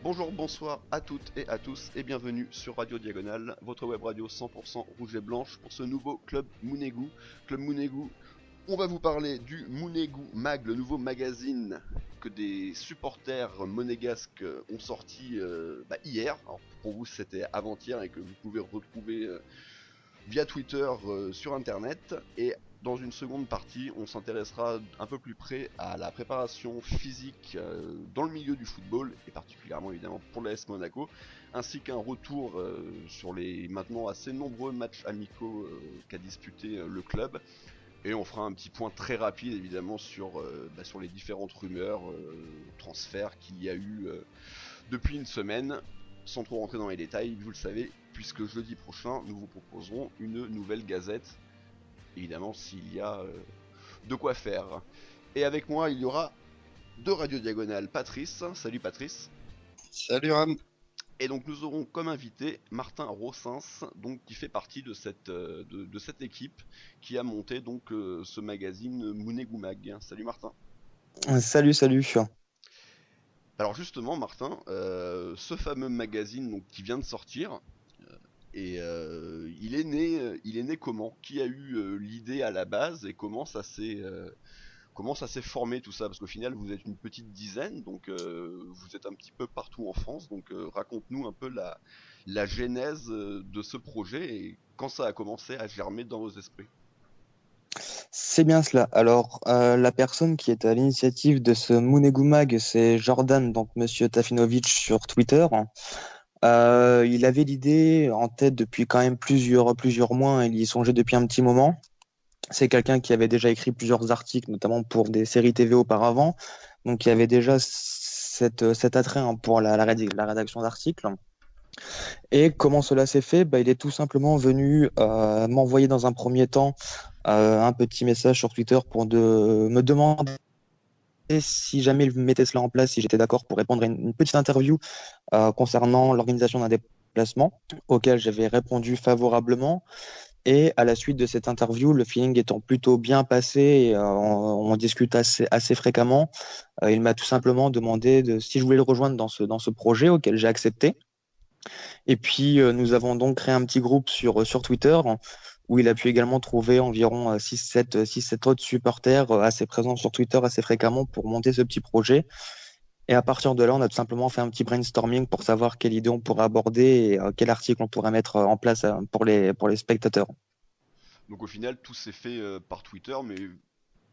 Bonjour, bonsoir à toutes et à tous et bienvenue sur Radio Diagonale, votre web radio 100% rouge et blanche pour ce nouveau Club Mounegou. Club Mounegou, on va vous parler du Mounegou Mag, le nouveau magazine que des supporters monégasques ont sorti hier. Alors pour vous c'était avant-hier et que vous pouvez retrouver via Twitter sur internet. Et dans une seconde partie, on s'intéressera un peu plus près à la préparation physique dans le milieu du football, et particulièrement évidemment pour l'AS Monaco, ainsi qu'un retour sur les maintenant assez nombreux matchs amicaux qu'a disputé le club. Et on fera un petit point très rapide évidemment sur les différentes rumeurs, transferts qu'il y a eu depuis une semaine. Sans trop rentrer dans les détails, vous le savez, puisque jeudi prochain, nous vous proposerons une nouvelle gazette, évidemment s'il y a de quoi faire. Et avec moi, il y aura de Radio Diagonale Patrice. Salut Patrice. Salut Ram. Et donc nous aurons comme invité Martin Rossens, donc qui fait partie de cette équipe qui a monté donc ce magazine Mounegou Mag. Salut Martin. Salut. Alors justement Martin, ce fameux magazine donc, qui vient de sortir, il est né comment? Qui a eu l'idée à la base et comment ça s'est formé tout ça? Parce qu'au final vous êtes une petite dizaine, donc vous êtes un petit peu partout en France, donc raconte-nous un peu la genèse de ce projet et quand ça a commencé à germer dans vos esprits. C'est bien cela. Alors, la personne qui est à l'initiative de ce Mounegou Mag, c'est Jordan, donc Monsieur Tafinovic sur Twitter. Il avait l'idée en tête depuis quand même plusieurs mois. Il y songeait depuis un petit moment. C'est quelqu'un qui avait déjà écrit plusieurs articles, notamment pour des séries TV auparavant. Donc, il y avait déjà cet attrait pour la rédaction d'articles. Et comment cela s'est fait? Il est tout simplement venu m'envoyer dans un premier temps un petit message sur Twitter pour me demander si jamais il mettait cela en place, si j'étais d'accord pour répondre à une petite interview concernant l'organisation d'un déplacement, auquel j'avais répondu favorablement. Et à la suite de cette interview, le feeling étant plutôt bien passé, et, on discute assez fréquemment, il m'a tout simplement demandé si je voulais le rejoindre dans ce projet, auquel j'ai accepté. Et puis, nous avons donc créé un petit groupe sur Twitter où il a pu également trouver environ 6-7 autres supporters assez présents sur Twitter assez fréquemment pour monter ce petit projet. Et à partir de là, on a tout simplement fait un petit brainstorming pour savoir quelle idée on pourrait aborder et quel article on pourrait mettre en place pour les spectateurs. Donc au final tout s'est fait par Twitter, mais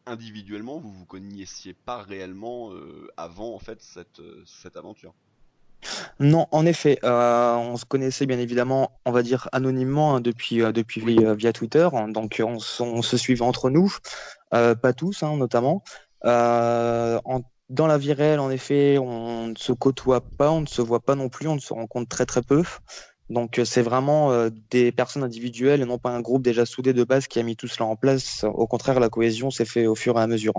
individuellement vous vous connaissiez pas réellement avant en fait cette aventure. Non, en effet, on se connaissait bien évidemment, on va dire anonymement depuis via Twitter. Donc on se suivait entre nous, pas tous notamment. Dans la vie réelle, en effet, on ne se côtoie pas, on ne se voit pas non plus, on ne se rencontre très peu. Donc c'est vraiment des personnes individuelles et non pas un groupe déjà soudé de base qui a mis tout cela en place. Au contraire, la cohésion s'est fait au fur et à mesure.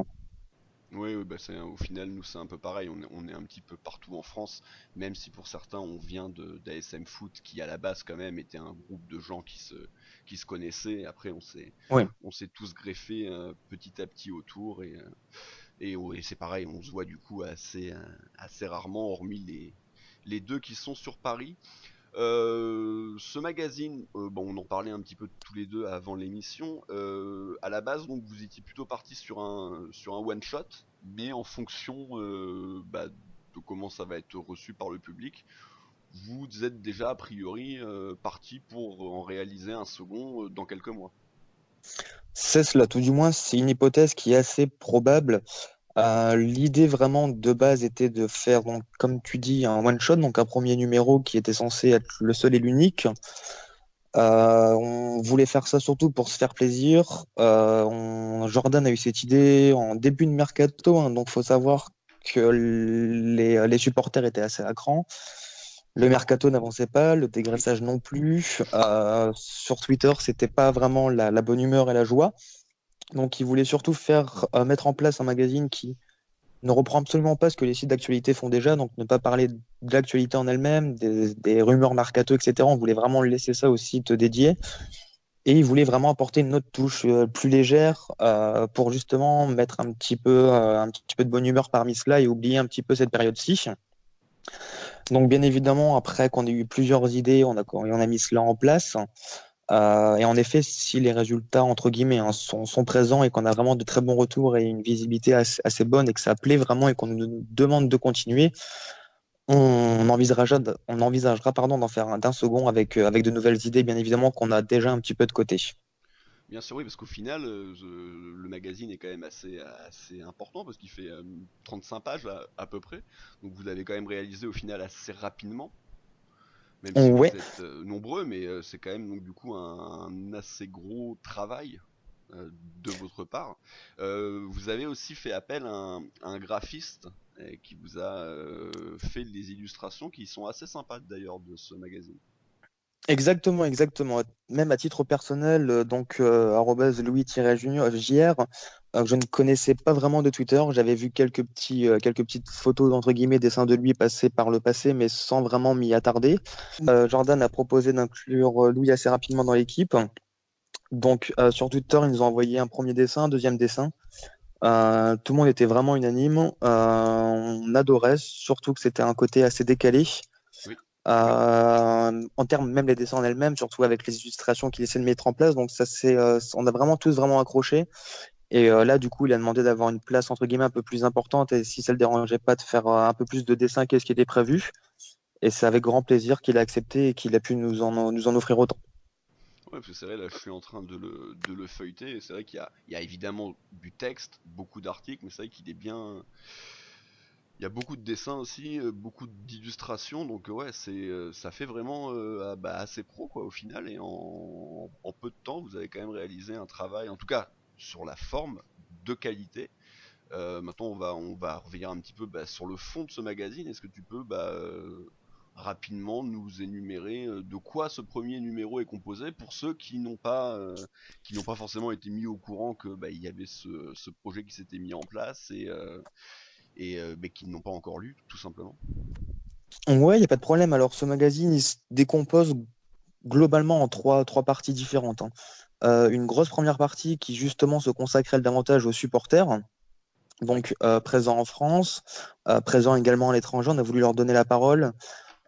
Oui, oui, au final, nous, c'est un peu pareil. On est un petit peu partout en France, même si pour certains, on vient d'ASM Foot, qui à la base, quand même, était un groupe de gens qui se connaissaient. Après, Oui. on s'est tous greffés petit à petit autour. Et c'est pareil, on se voit du coup assez rarement, hormis les deux qui sont sur Paris. Ce magazine, on en parlait un petit peu tous les deux avant l'émission. À la base, donc vous étiez plutôt parti sur un one shot, mais en fonction de comment ça va être reçu par le public, vous êtes déjà a priori parti pour en réaliser un second dans quelques mois. C'est cela, tout du moins, c'est une hypothèse qui est assez probable. L'idée vraiment de base était de faire, donc, comme tu dis, un one-shot, donc un premier numéro qui était censé être le seul et l'unique. On voulait faire ça surtout pour se faire plaisir. Jordan a eu cette idée en début de mercato, donc faut savoir que les supporters étaient assez à cran. Le mercato n'avançait pas, le dégraissage non plus. Sur Twitter, c'était pas vraiment la bonne humeur et la joie. Donc, il voulait surtout mettre en place un magazine qui ne reprend absolument pas ce que les sites d'actualité font déjà, donc ne pas parler de l'actualité en elle-même, des rumeurs mercato, etc. On voulait vraiment laisser ça au site dédié. Et il voulait vraiment apporter une autre touche plus légère pour justement mettre un petit peu de bonne humeur parmi cela et oublier un petit peu cette période-ci. Donc bien évidemment, après qu'on ait eu plusieurs idées, on a mis cela en place. Et en effet, si les résultats, entre guillemets, hein, sont présents et qu'on a vraiment de très bons retours et une visibilité assez bonne et que ça plaît vraiment et qu'on nous demande de continuer, on envisagera pardon, d'en faire un d'un second avec de nouvelles idées, bien évidemment, qu'on a déjà un petit peu de côté. Bien sûr, oui, parce qu'au final, le magazine est quand même assez important parce qu'il fait 35 pages à peu près. Donc vous l'avez quand même réalisé au final assez rapidement, même si Ouais, vous êtes nombreux, mais c'est quand même donc du coup un assez gros travail de votre part. Vous avez aussi fait appel à un graphiste qui vous a fait des illustrations qui sont assez sympas d'ailleurs de ce magazine. exactement, exactement. Même à titre personnel, donc arobase Louis-Junior JR, je ne connaissais pas vraiment de Twitter. J'avais vu quelques petites photos entre guillemets, dessins de lui passer par le passé, mais sans vraiment m'y attarder. Jordan a proposé d'inclure Louis assez rapidement dans l'équipe. Donc sur Twitter, ils nous ont envoyé un premier dessin, un deuxième dessin. Tout le monde était vraiment unanime. On adorait, surtout que c'était un côté assez décalé. Oui, En termes même les dessins en elles-mêmes, surtout avec les illustrations qu'il essaie de mettre en place. Donc on a vraiment tous vraiment accroché. Et là, du coup, il a demandé d'avoir une place entre guillemets un peu plus importante et si ça le dérangeait pas de faire un peu plus de dessins qu'est-ce qui était prévu. Et c'est avec grand plaisir qu'il a accepté et qu'il a pu nous en offrir autant. ouais, parce que c'est vrai, là, je suis en train de le feuilleter, et c'est vrai il y a évidemment du texte, beaucoup d'articles, mais c'est vrai qu'il est bien. Il y a beaucoup de dessins aussi, beaucoup d'illustrations, donc ouais, ça fait vraiment assez pro quoi au final, et en peu de temps, vous avez quand même réalisé un travail, en tout cas sur la forme, de qualité. Maintenant, on va revenir un petit peu sur le fond de ce magazine. Est-ce que tu peux rapidement nous énumérer de quoi ce premier numéro est composé pour ceux qui n'ont pas forcément été mis au courant que il y avait ce projet qui s'était mis en place mais qui n'ont pas encore lu tout simplement. Ouais, il n'y a pas de problème. Alors, ce magazine, il se décompose globalement en trois parties différentes, hein. Une grosse première partie qui justement se consacrait davantage aux supporters, Ouais, donc présents en France, présents également à l'étranger. On a voulu leur donner la parole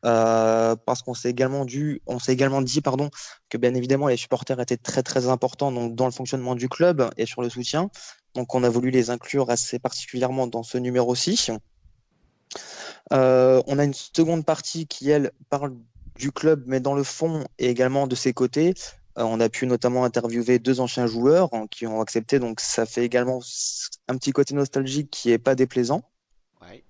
parce on s'est également dit, pardon, que bien évidemment les supporters étaient très très importants donc, dans le fonctionnement du club et sur le soutien. Donc on a voulu les inclure assez particulièrement dans ce numéro-ci. On a une seconde partie qui, elle, parle du club, mais dans le fond et également de ses côtés. On a pu notamment interviewer deux anciens joueurs qui ont accepté, donc ça fait également un petit côté nostalgique qui est pas déplaisant. ouais.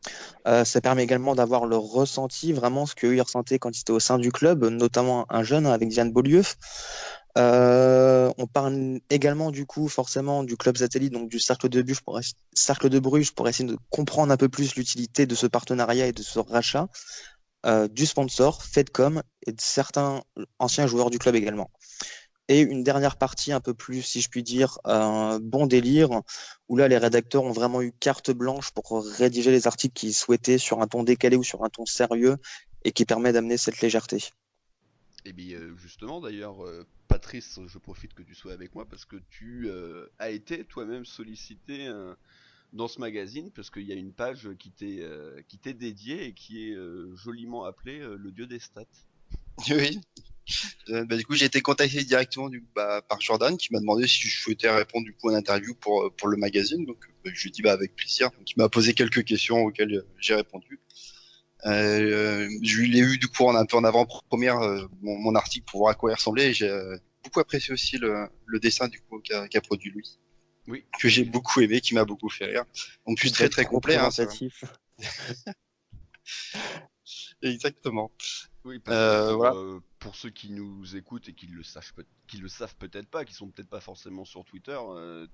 Ça permet également d'avoir leur ressenti, vraiment ce qu'eux ils ressentaient quand ils étaient au sein du club, notamment un jeune avec Diane Beaulieu. On parle également du coup forcément du club satellite, donc du Cercle de Bruges pour essayer de comprendre un peu plus l'utilité de ce partenariat et de ce rachat, du sponsor, Fedcom et de certains anciens joueurs du club également. Et une dernière partie un peu plus, si je puis dire, un bon délire, où là les rédacteurs ont vraiment eu carte blanche pour rédiger les articles qu'ils souhaitaient sur un ton décalé ou sur un ton sérieux et qui permet d'amener cette légèreté. Et bien justement d'ailleurs, Patrice, je profite que tu sois avec moi parce que tu as été toi-même sollicité dans ce magazine parce qu'il y a une page qui t'est dédiée et qui est joliment appelée le dieu des stats. Oui. Du coup, j'ai été contacté directement par Jordan qui m'a demandé si je souhaitais répondre du coup à l'interview pour le magazine. Donc, je lui ai dit avec plaisir. Donc, il m'a posé quelques questions auxquelles j'ai répondu. Je l'ai eu du coup un peu en avant-première mon article pour voir à quoi il ressemblait. Et j'ai beaucoup apprécié aussi le dessin du coup qu'a produit lui, Oui, que j'ai oui, beaucoup aimé, qui m'a beaucoup fait rire. En plus, Très très très très complet, hein, ça. représentatif. Exactement. oui, parce que Voilà. pour ceux qui nous écoutent et qui le savent peut-être pas, qui sont peut-être pas forcément sur Twitter,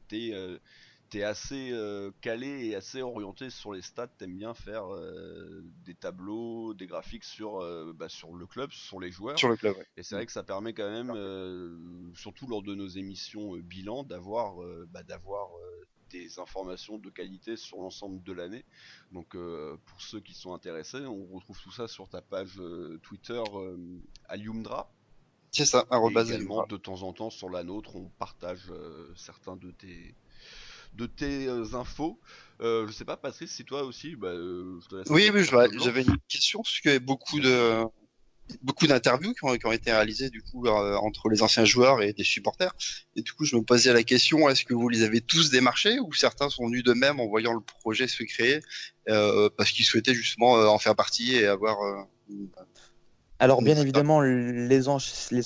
t'es assez calé et assez orienté sur les stats. T'aimes bien faire des tableaux, des graphiques sur le club, sur les joueurs. Sur le club, Et c'est ouais. vrai que ça permet quand même, surtout lors de nos émissions bilan, d'avoir des informations de qualité sur l'ensemble de l'année. Donc pour ceux qui sont intéressés, on retrouve tout ça sur ta page Twitter Aliumdra. C'est ça, Et arrobase également Alioumra. de temps en temps sur la nôtre, on partage certains de tes infos. Je sais pas, Patrice, si toi aussi, je te laisse un Oui, peu oui, carte j'avais blanche. une question parce qu'il y avait beaucoup d'interviews qui ont été réalisées du coup entre les anciens joueurs et des supporters. Et du coup, je me posais la question, est-ce que vous les avez tous démarchés ou certains sont venus d'eux-mêmes en voyant le projet se créer parce qu'ils souhaitaient justement en faire partie et avoir Alors, une bien vraie part. évidemment, les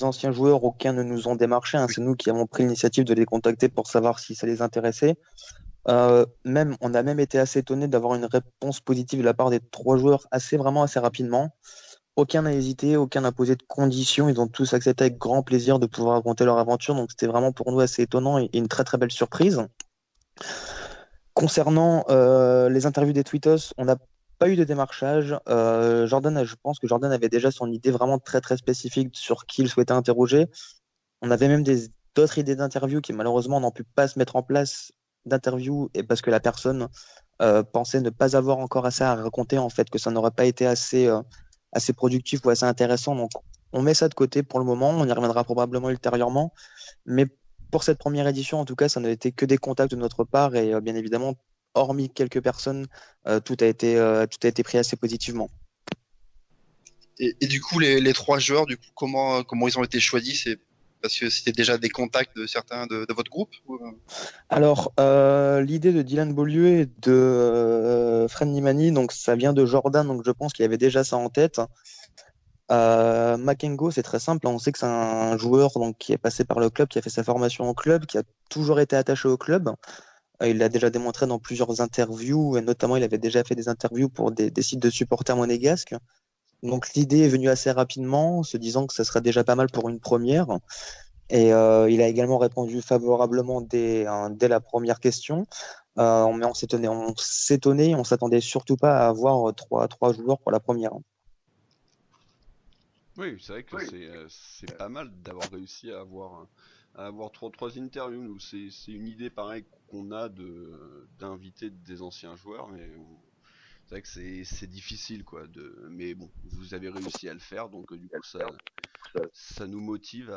anciens joueurs, aucun ne nous ont démarché, hein. Oui. C'est nous qui avons pris l'initiative de les contacter pour savoir si ça les intéressait. On a même été assez étonné d'avoir une réponse positive de la part des trois joueurs vraiment assez rapidement. Aucun n'a hésité, aucun n'a posé de conditions. Ils ont tous accepté avec grand plaisir de pouvoir raconter leur aventure. Donc, c'était vraiment pour nous assez étonnant et une très très belle surprise. Concernant les interviews des tweetos, on n'a pas eu de démarchage. Je pense que Jordan avait déjà son idée vraiment très très spécifique sur qui il souhaitait interroger. On avait même d'autres idées d'interviews qui malheureusement n'ont pu pas se mettre en place d'interview et parce que la personne pensait ne pas avoir encore assez à raconter en fait, que ça n'aurait pas été assez productif ou assez intéressant. Donc on met ça de côté pour le moment, on y reviendra probablement ultérieurement. Mais pour cette première édition, en tout cas, ça n'a été que des contacts de notre part et bien évidemment, hormis quelques personnes, tout a été pris assez positivement. Et du coup, les trois joueurs, du coup, comment ils ont été choisis? C'est parce que c'était déjà des contacts de certains de votre groupe Alors, l'idée de Dylan Beaulieu et de Fred Nimani, donc ça vient de Jordan, donc je pense qu'il avait déjà ça en tête. Makengo, c'est très simple, on sait que c'est un joueur donc, qui est passé par le club, qui a fait sa formation au club, qui a toujours été attaché au club. Il l'a déjà démontré dans plusieurs interviews, et notamment il avait déjà fait des interviews pour des sites de supporters monégasques. Donc l'idée est venue assez rapidement, en se disant que ça serait déjà pas mal pour une première. Et il a également répondu favorablement dès la première question. Mais on s'attendait surtout pas à avoir trois joueurs pour la première. Oui, c'est vrai que c'est pas mal d'avoir réussi à avoir trois interviews. Nous, c'est une idée pareille qu'on a de d'inviter des anciens joueurs, mais c'est vrai que c'est difficile quoi. Mais bon, vous avez réussi à le faire, donc du coup ça nous motive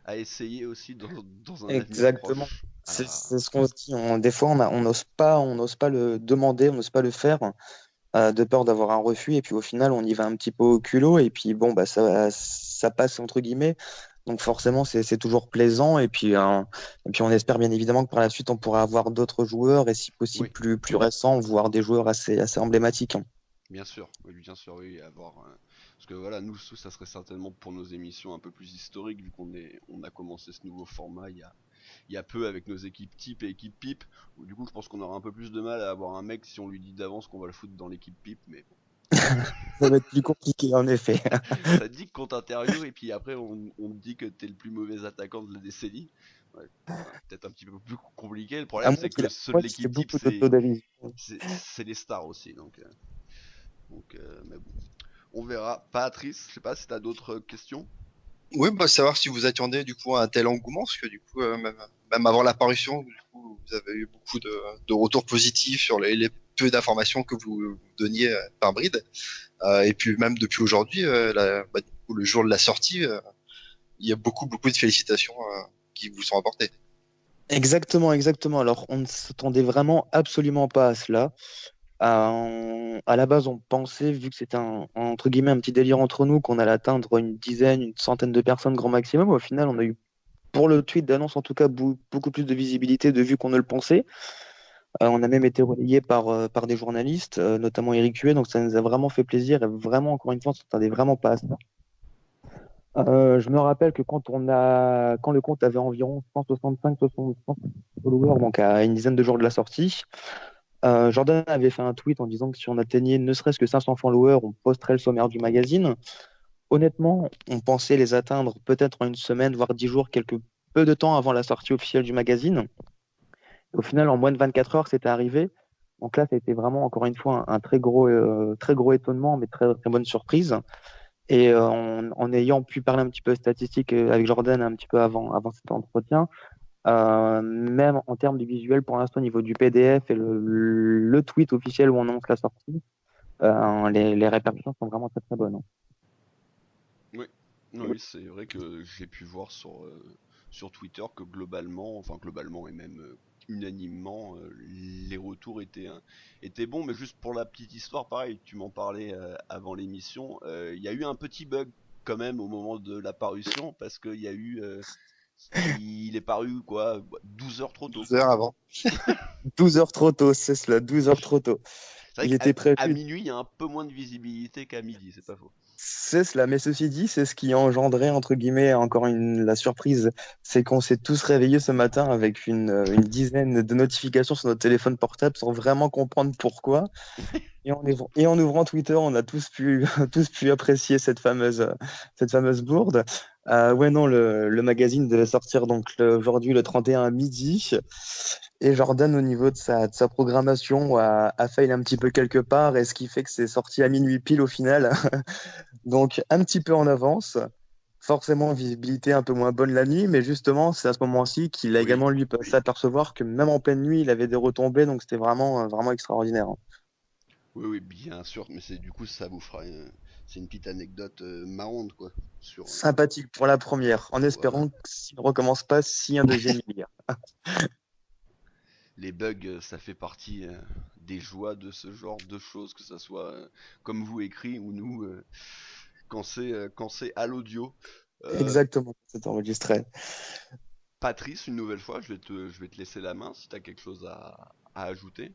à essayer aussi dans un avenir Exactement. proche. C'est ce qu'on se dit. Des fois, on n'ose pas le demander, on n'ose pas le faire, de peur d'avoir un refus. Et puis au final, on y va un petit peu au culot. Et puis bon, ça passe entre guillemets. Donc forcément, c'est toujours plaisant. Et puis on espère bien évidemment que par la suite, on pourra avoir d'autres joueurs et si possible Oui, plus récents, voire des joueurs assez emblématiques. bien sûr, oui, avoir. Parce que voilà, nous, ça serait certainement pour nos émissions un peu plus historiques, vu on a commencé ce nouveau format il y a peu avec nos équipes type et équipe pipe. Où, du coup, je pense qu'on aura un peu plus de mal à avoir un mec si on lui dit d'avance qu'on va le foutre dans l'équipe pipe, mais bon. Ça va être plus compliqué en effet. Ça te dit qu'on t'interviewe et puis après on te dit que t'es le plus mauvais attaquant de la décennie. Ouais, peut-être un petit peu plus compliqué. Le problème c'est que ceux de Moi, qu'il y l'équipe ait type beaucoup d'autodérision. c'est les stars aussi mais bon. On verra. Patrice, je sais pas si t'as d'autres questions. Oui, bah, savoir si vous attendiez du coup un tel engouement, parce que du coup, même avant l'apparition, du coup, vous avez eu beaucoup de retours positifs sur les peu d'informations que vous donniez par bride. Et puis même depuis aujourd'hui, du coup, le jour de la sortie, il y a beaucoup de félicitations qui vous sont apportées. Exactement, exactement. Alors, on ne s'attendait vraiment absolument pas à cela. À la base, on pensait, vu que c'était entre guillemets un petit délire entre nous, qu'on allait atteindre une dizaine, une centaine de personnes grand maximum. Au final, on a eu, pour le tweet d'annonce en tout cas, beaucoup plus de visibilité de vues qu'on ne le pensait. On a même été relayé par des journalistes, notamment Eric Huet, donc ça nous a vraiment fait plaisir et vraiment, encore une fois, on ne s'attendait vraiment pas à ça. Je me rappelle que quand le compte avait environ 165-160 followers, donc à une dizaine de jours de la sortie, Jordan avait fait un tweet en disant que si on atteignait ne serait-ce que 500 followers, on posterait le sommaire du magazine. Honnêtement, on pensait les atteindre peut-être en une semaine, voire 10 jours, peu de temps avant la sortie officielle du magazine. Au final, en moins de 24 heures, c'était arrivé. Donc là, ça a été vraiment, encore une fois, un très gros étonnement, mais très, très bonne surprise. Et en ayant pu parler un petit peu statistique avec Jordan un petit peu avant cet entretien, même en termes de visuel, pour l'instant, au niveau du PDF et le tweet officiel où on annonce la sortie, les répercussions sont vraiment très très bonnes, hein. Oui. Oui, c'est vrai que j'ai pu voir sur Twitter que globalement, enfin globalement et même unanimement, les retours étaient bons. Mais juste pour la petite histoire, pareil, tu m'en parlais avant l'émission, il y a eu un petit bug quand même au moment de la parution, parce qu'il y a eu... il est paru quoi 12 heures trop tôt 12 quoi. heures avant. 12 heures trop tôt, c'est cela, 12 heures trop tôt. C'est vrai Il qu'à était à prévu. minuit il y a un peu moins de visibilité qu'à midi, c'est pas faux. C'est cela, mais ceci dit, c'est ce qui a engendré, entre guillemets, la surprise. C'est qu'on s'est tous réveillés ce matin avec une dizaine de notifications sur notre téléphone portable sans vraiment comprendre pourquoi. Et en ouvrant Twitter, on a tous pu, tous pu apprécier cette fameuse bourde. Ouais, non, le magazine devait sortir donc aujourd'hui le 31 à midi. Et Jordan, au niveau de sa programmation, a failli un petit peu quelque part. Et ce qui fait que c'est sorti à minuit pile au final. Donc, un petit peu en avance. Forcément, visibilité un peu moins bonne la nuit. Mais justement, c'est à ce moment-ci qu'il a Oui, également, lui, pu s'apercevoir que même en pleine nuit, il avait des retombées. Donc, c'était vraiment, vraiment extraordinaire, hein. oui, oui, bien sûr, mais c'est du coup ça vous fera c'est une petite anecdote marrante quoi sur Sympathique pour la première, en voilà. espérant que s'il ne recommence pas, si un deuxième il y a. Les bugs, ça fait partie des joies de ce genre de choses, que ça soit comme vous écrit ou nous quand c'est à l'audio. Euh, Exactement, c'est enregistré. Patrice, une nouvelle fois, je vais te laisser la main si tu as quelque chose à ajouter.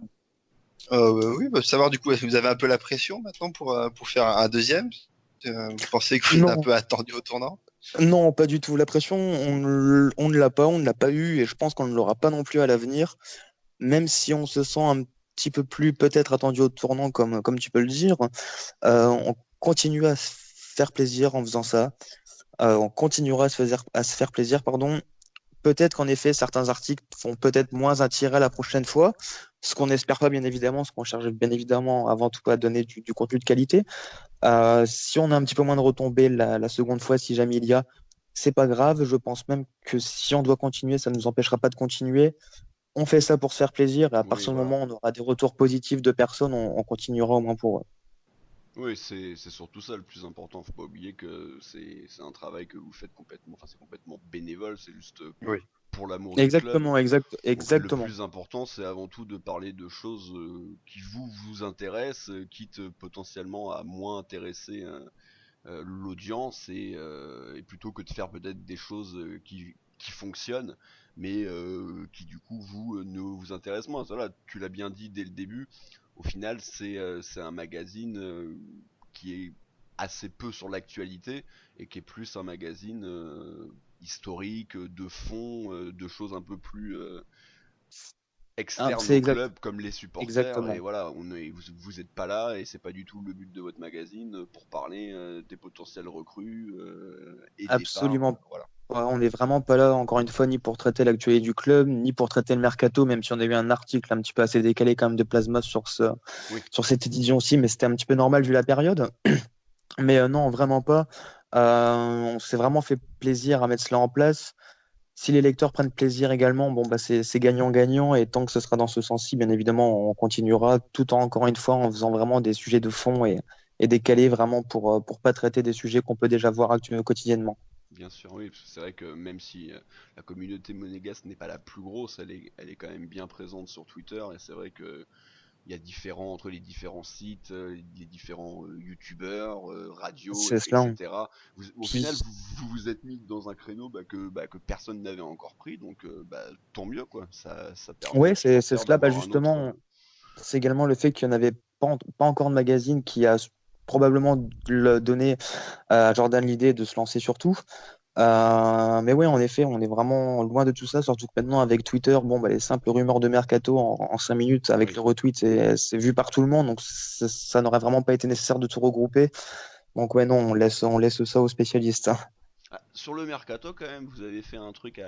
Oui, bah, savoir du coup, est-ce que vous avez un peu la pression maintenant pour faire un deuxième? Vous pensez que vous êtes un Non, peu attendu au tournant? non, pas du tout. La pression, on ne l'a pas, on ne l'a pas eu, et je pense qu'on ne l'aura pas non plus à l'avenir, même si on se sent un petit peu plus peut-être attendu au tournant, comme tu peux le dire. On continue à se faire plaisir en faisant ça. On continuera à se faire plaisir, pardon. Peut-être qu'en effet, certains articles font peut-être moins attirer la prochaine fois, ce qu'on n'espère pas, bien évidemment, ce qu'on cherche bien évidemment avant tout à donner du contenu de qualité. Si on a un petit peu moins de retombées la seconde fois, si jamais il y a, c'est pas grave. Je pense même que si on doit continuer, ça ne nous empêchera pas de continuer. On fait ça pour se faire plaisir et à Oui, partir du voilà. moment où on aura des retours positifs de personnes, on continuera au moins pour eux. Oui, c'est surtout ça le plus important. Faut pas oublier que c'est un travail que vous faites complètement, enfin c'est complètement bénévole, c'est juste Oui. pour l'amour du club. Exactement, Donc le exactement. plus important, c'est avant tout de parler de choses qui vous intéressent, quitte potentiellement à moins intéresser l'audience et plutôt que de faire peut-être des choses qui fonctionnent, mais qui du coup ne vous intéressent moins. Voilà, tu l'as bien dit dès le début. Au final, c'est un magazine qui est assez peu sur l'actualité et qui est plus un magazine historique, de fond, de choses un peu plus Ah, externes c'est au exact, club comme les supporters. Et exactement. voilà, vous êtes pas là et c'est pas du tout le but de votre magazine pour parler des potentiels recrues et départ. Absolument. Voilà. Ouais, on n'est vraiment pas là, encore une fois, ni pour traiter l'actualité du club, ni pour traiter le mercato, même si on a eu un article un petit peu assez décalé quand même de Plasma Oui, sur cette édition aussi, mais c'était un petit peu normal vu la période. Mais non, vraiment pas. On s'est vraiment fait plaisir à mettre cela en place. Si les lecteurs prennent plaisir également, bon, bah, c'est gagnant-gagnant. Et tant que ce sera dans ce sens-ci, bien évidemment, on continuera tout en, encore une fois, en faisant vraiment des sujets de fond et décalés vraiment pour pas traiter des sujets qu'on peut déjà voir quotidiennement. bien sûr, oui, parce que c'est vrai que même si la communauté monégasque n'est pas la plus grosse, elle est quand même bien présente sur Twitter et c'est vrai que il y a entre les différents sites, les différents youtubeurs, radios, C'est cela, hein. etc. Au final, Puis, vous êtes mis dans un créneau que personne n'avait encore pris, donc tant mieux quoi. Ça permet ouais, aux c'est supporters cela. Bah, d'avoir un autre. justement, c'est également le fait qu'il n'y en avait pas encore de magazine qui a probablement donné à Jordan l'idée de se lancer sur tout. Mais oui, en effet, on est vraiment loin de tout ça, surtout que maintenant avec Twitter, bon, bah, les simples rumeurs de mercato en 5 minutes avec Oui. le retweet, c'est vu par tout le monde, donc ça n'aurait vraiment pas été nécessaire de tout regrouper. Donc ouais, non, on laisse ça aux spécialistes, hein. Ah, sur le mercato, quand même, vous avez fait un truc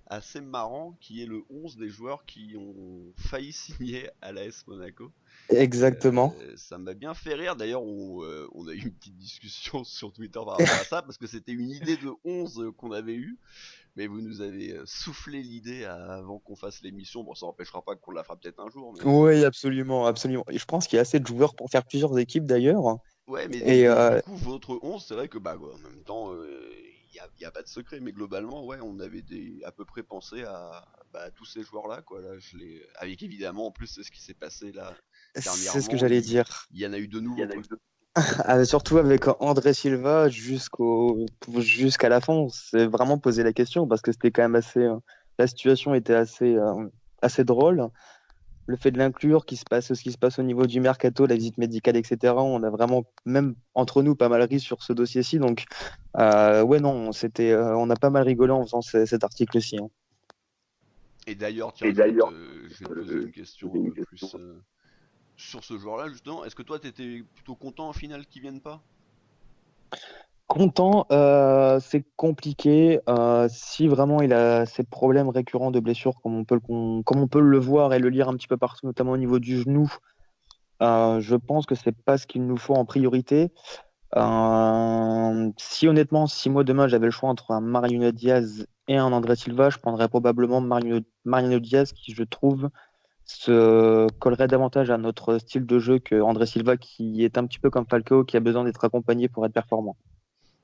assez marrant qui est le 11 des joueurs qui ont failli signer à l'AS Monaco. Exactement. Ça m'a bien fait rire. D'ailleurs, on a eu une petite discussion sur Twitter par rapport à ça parce que c'était une idée de 11 qu'on avait eue, mais vous nous avez soufflé l'idée avant qu'on fasse l'émission. Bon, ça n'empêchera pas qu'on la fera peut-être un jour, mais Oui, absolument, absolument. Et je pense qu'il y a assez de joueurs pour faire plusieurs équipes d'ailleurs. ouais, mais Et du coup, votre 11 c'est vrai que bah, en même temps, y a pas de secret, mais globalement, ouais, on avait à peu près pensé à tous ces joueurs-là, quoi. Là, avec évidemment, en plus, c'est ce qui s'est passé là C'est ce que dernièrement. j'allais dire. Il y en a eu de nouveaux, quoi. Surtout avec André Silva jusqu'à la fin, on s'est vraiment posé la question parce que c'était quand même la situation était assez drôle. Le fait de l'inclure, ce qui se passe au niveau du mercato, la visite médicale, etc. On a vraiment, même entre nous, pas mal ri sur ce dossier-ci. Donc, ouais, non, on a pas mal rigolé en faisant cet article-ci, hein. Et d'ailleurs, tiens, je vais te poser une question un peu plus sur ce joueur-là, justement. Est-ce que toi, t'étais plutôt content au final qu'il vienne pas? Content, c'est compliqué. Si vraiment il a ces problèmes récurrents de blessures, comme on peut le voir et le lire un petit peu partout, notamment au niveau du genou, je pense que c'est pas ce qu'il nous faut en priorité. Si honnêtement, si moi demain j'avais le choix entre un Mariano Diaz et un André Silva, je prendrais probablement Mariano Diaz qui, je trouve, se collerait davantage à notre style de jeu que André Silva qui est un petit peu comme Falcao qui a besoin d'être accompagné pour être performant.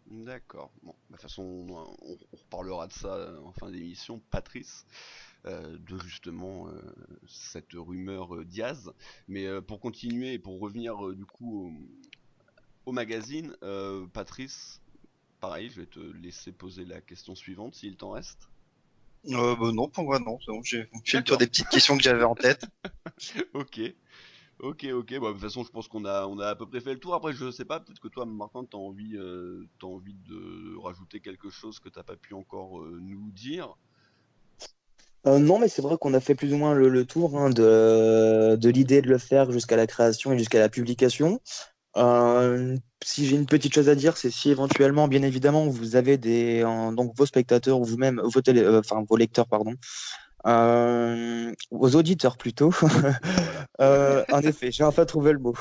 D'accord. Bon, bah, de toute façon, on reparlera de ça en fin d'émission, Patrice, de justement cette rumeur Diaz. Mais pour continuer et pour revenir du coup au magazine, Patrice, pareil, je vais te laisser poser la question suivante s'il t'en reste. Bah non, pour moi, non. C'est bon, j'ai fait le tour D'accord. des petites questions que j'avais en tête. Ok. Ok. Bah, de toute façon, je pense on a à peu près fait le tour. Après, je sais pas, peut-être que toi, Martin, t'as envie de rajouter quelque chose que t'as pas pu encore nous dire. Non, mais c'est vrai qu'on a fait plus ou moins le tour, hein, de l'idée de le faire jusqu'à la création et jusqu'à la publication. Si j'ai une petite chose à dire, c'est si éventuellement, bien évidemment, vous avez donc vos spectateurs ou vous-même, enfin vos lecteurs, pardon, vos auditeurs plutôt. Voilà. En effet, j'ai enfin trouvé le mot.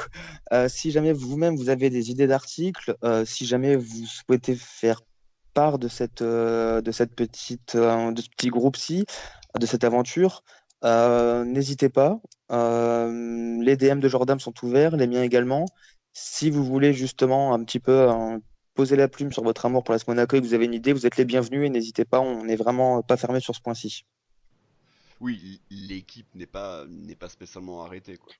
Si jamais vous-même vous avez des idées d'articles, si jamais vous souhaitez faire part de ce petit groupe-ci, de cette aventure, n'hésitez pas. Les DM de Jordan sont ouverts, les miens également. Si vous voulez justement un petit peu poser la plume sur votre amour pour l'AS Monaco et que vous avez une idée, vous êtes les bienvenus et n'hésitez pas, on n'est vraiment pas fermé sur ce point-ci. Oui, l'équipe n'est pas spécialement arrêtée, quoi.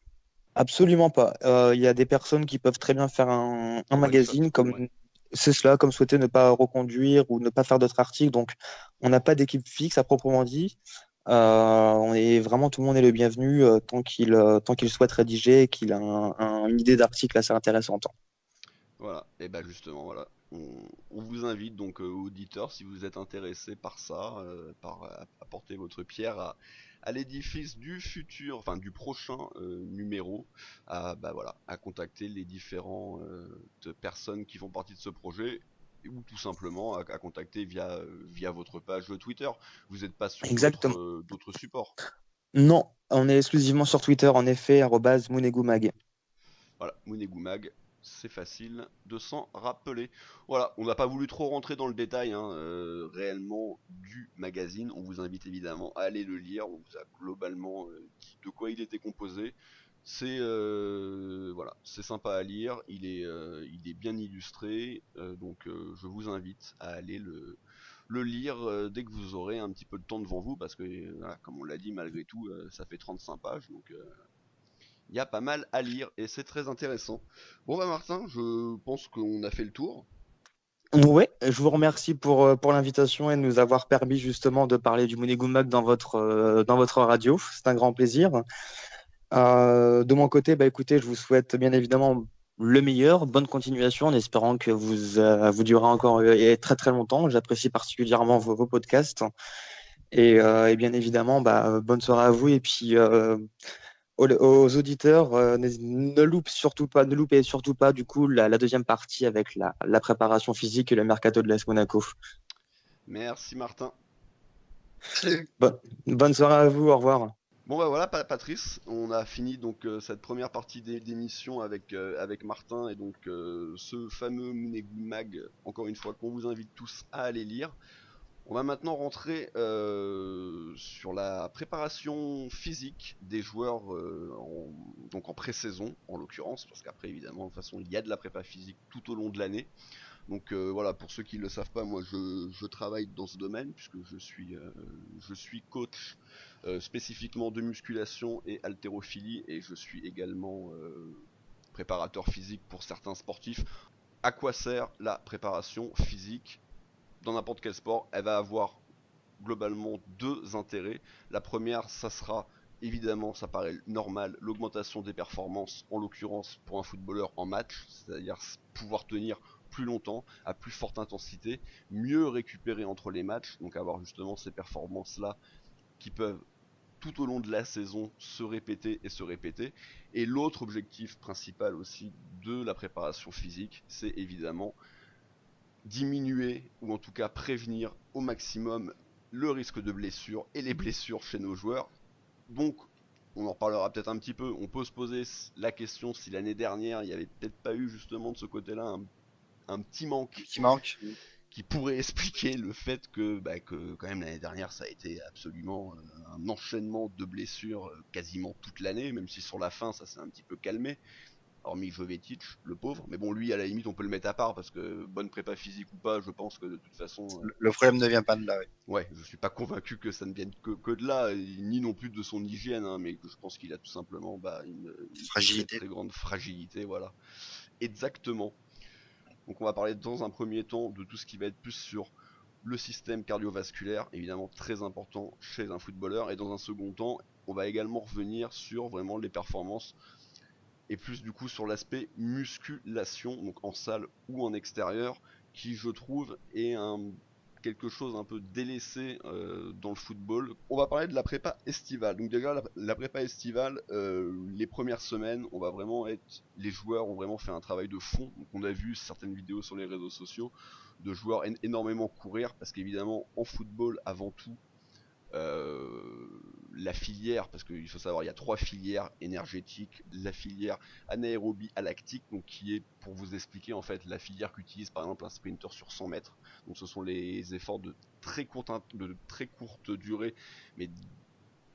Absolument pas. Il y a des personnes qui peuvent très bien faire un Un one shot. magazine comme Ouais. c'est cela, comme souhaiter ne pas reconduire ou ne pas faire d'autres articles. Donc, on n'a pas d'équipe fixe à proprement dit. On est vraiment tout le monde est le bienvenu tant qu'il souhaite rédiger et qu'il a une idée d'article assez intéressante. Voilà. Et bah justement, voilà. On vous invite donc auditeurs, si vous êtes intéressés par ça, par apporter votre pierre à l'édifice du futur, enfin du prochain numéro, bah voilà, à contacter les différentes personnes qui font partie de ce projet ou tout simplement à contacter via votre page Twitter. Vous n'êtes pas sur Exactement. d'autres supports. Non, on est exclusivement sur Twitter, en effet, @monegoumag. Voilà, Mounegou Mag, c'est facile de s'en rappeler. Voilà, on n'a pas voulu trop rentrer dans le détail hein, réellement du magazine. On vous invite évidemment à aller le lire. On vous a globalement dit de quoi il était composé. C'est voilà, c'est sympa à lire. Il est bien illustré. Donc je vous invite à aller le lire dès que vous aurez un petit peu de temps devant vous parce que voilà, comme on l'a dit malgré tout ça fait 35 pages donc il y a pas mal à lire et c'est très intéressant. Bon bah Martin, je pense qu'on a fait le tour. Ouais, je vous remercie pour l'invitation et de nous avoir permis justement de parler du Monegoumag dans votre radio. C'est un grand plaisir. De mon côté, bah écoutez, je vous souhaite bien évidemment le meilleur, bonne continuation, en espérant que vous durera encore très très longtemps. J'apprécie particulièrement vos podcasts et bien évidemment, bah, bonne soirée à vous et puis aux auditeurs, ne loupez surtout pas du coup la deuxième partie avec la préparation physique et le mercato de l'AS Monaco. Merci Martin. Salut. Bonne soirée à vous, au revoir. Bon bah voilà Patrice, on a fini donc cette première partie d'émission avec Martin et donc ce fameux Mounegou Mag, encore une fois qu'on vous invite tous à aller lire. On va maintenant rentrer sur la préparation physique des joueurs donc en pré-saison en l'occurrence, parce qu'après évidemment de toute façon il y a de la prépa physique tout au long de l'année. Donc voilà, pour ceux qui ne le savent pas, moi je travaille dans ce domaine puisque je suis coach spécifiquement de musculation et haltérophilie et je suis également préparateur physique pour certains sportifs. À quoi sert la préparation physique dans n'importe quel sport? Elle va avoir globalement deux intérêts. La première, ça sera évidemment, ça paraît normal, l'augmentation des performances, en l'occurrence pour un footballeur en match, c'est-à-dire pouvoir tenir plus longtemps, à plus forte intensité, mieux récupérer entre les matchs, donc avoir justement ces performances-là qui peuvent tout au long de la saison se répéter et se répéter. Et l'autre objectif principal aussi de la préparation physique, c'est évidemment diminuer ou en tout cas prévenir au maximum le risque de blessure et les blessures chez nos joueurs. Donc on en reparlera peut-être un petit peu, on peut se poser la question si l'année dernière il n'y avait peut-être pas eu justement de ce côté-là un petit manque Qui manque. qui pourrait expliquer le fait que quand même l'année dernière ça a été absolument un enchaînement de blessures quasiment toute l'année, même si sur la fin ça s'est un petit peu calmé, hormis Jovetic, le pauvre. Mais bon, lui, à la limite, on peut le mettre à part parce que bonne prépa physique ou pas, je pense que de toute façon, Le problème ne vient pas de là. Ouais. ouais, je suis pas convaincu que ça ne vienne que de là, ni non plus de son hygiène, hein, mais que je pense qu'il a tout simplement une très Fragilité. très grande fragilité, voilà. Exactement. Donc on va parler dans un premier temps de tout ce qui va être plus sur le système cardiovasculaire, évidemment très important chez un footballeur, et dans un second temps, on va également revenir sur vraiment les performances et plus du coup sur l'aspect musculation, donc en salle ou en extérieur, qui je trouve est quelque chose un peu délaissé dans le football. On va parler de la prépa estivale. Donc déjà la prépa estivale, les premières semaines, on va vraiment être, les joueurs ont vraiment fait un travail de fond. Donc on a vu certaines vidéos sur les réseaux sociaux de joueurs énormément courir parce qu'évidemment en football avant tout la filière, parce qu'il faut savoir, il y a trois filières énergétiques, la filière anaérobie à lactique, donc qui est, pour vous expliquer, en fait, la filière qu'utilise par exemple un sprinter sur 100 mètres. Donc ce sont les efforts de très courte durée, mais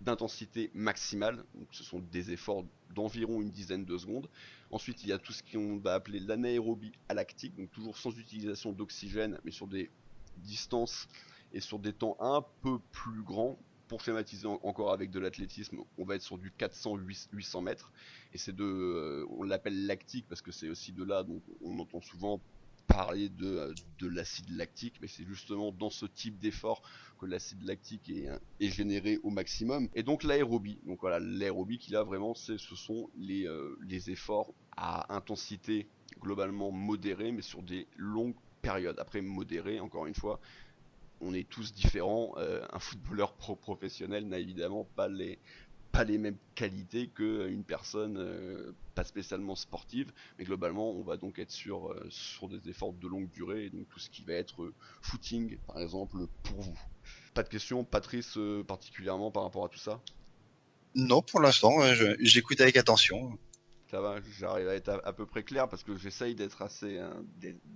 d'intensité maximale, donc ce sont des efforts d'environ une dizaine de secondes. Ensuite, il y a tout ce qu'on va appeler l'anaérobie alactique, donc toujours sans utilisation d'oxygène, mais sur des distances et sur des temps un peu plus grands. Pour schématiser encore avec de l'athlétisme, on va être sur du 400-800 mètres, et c'est on l'appelle lactique parce que c'est aussi de là dont on entend souvent parler de l'acide lactique, mais c'est justement dans ce type d'effort que l'acide lactique est généré au maximum. Et donc l'aérobie. Donc voilà, l'aérobie qui là vraiment, ce sont les efforts à intensité globalement modérée, mais sur des longues périodes. Après modéré, encore une fois, on est tous différents. Un footballeur professionnel n'a évidemment pas les mêmes qualités qu'une personne pas spécialement sportive, mais globalement on va donc être sur des efforts de longue durée, et donc tout ce qui va être footing par exemple pour vous. Pas de questions, Patrice, particulièrement par rapport à tout ça? Non, pour l'instant, j'écoute avec attention. Ça va, j'arrive à être à peu près clair parce que j'essaye d'être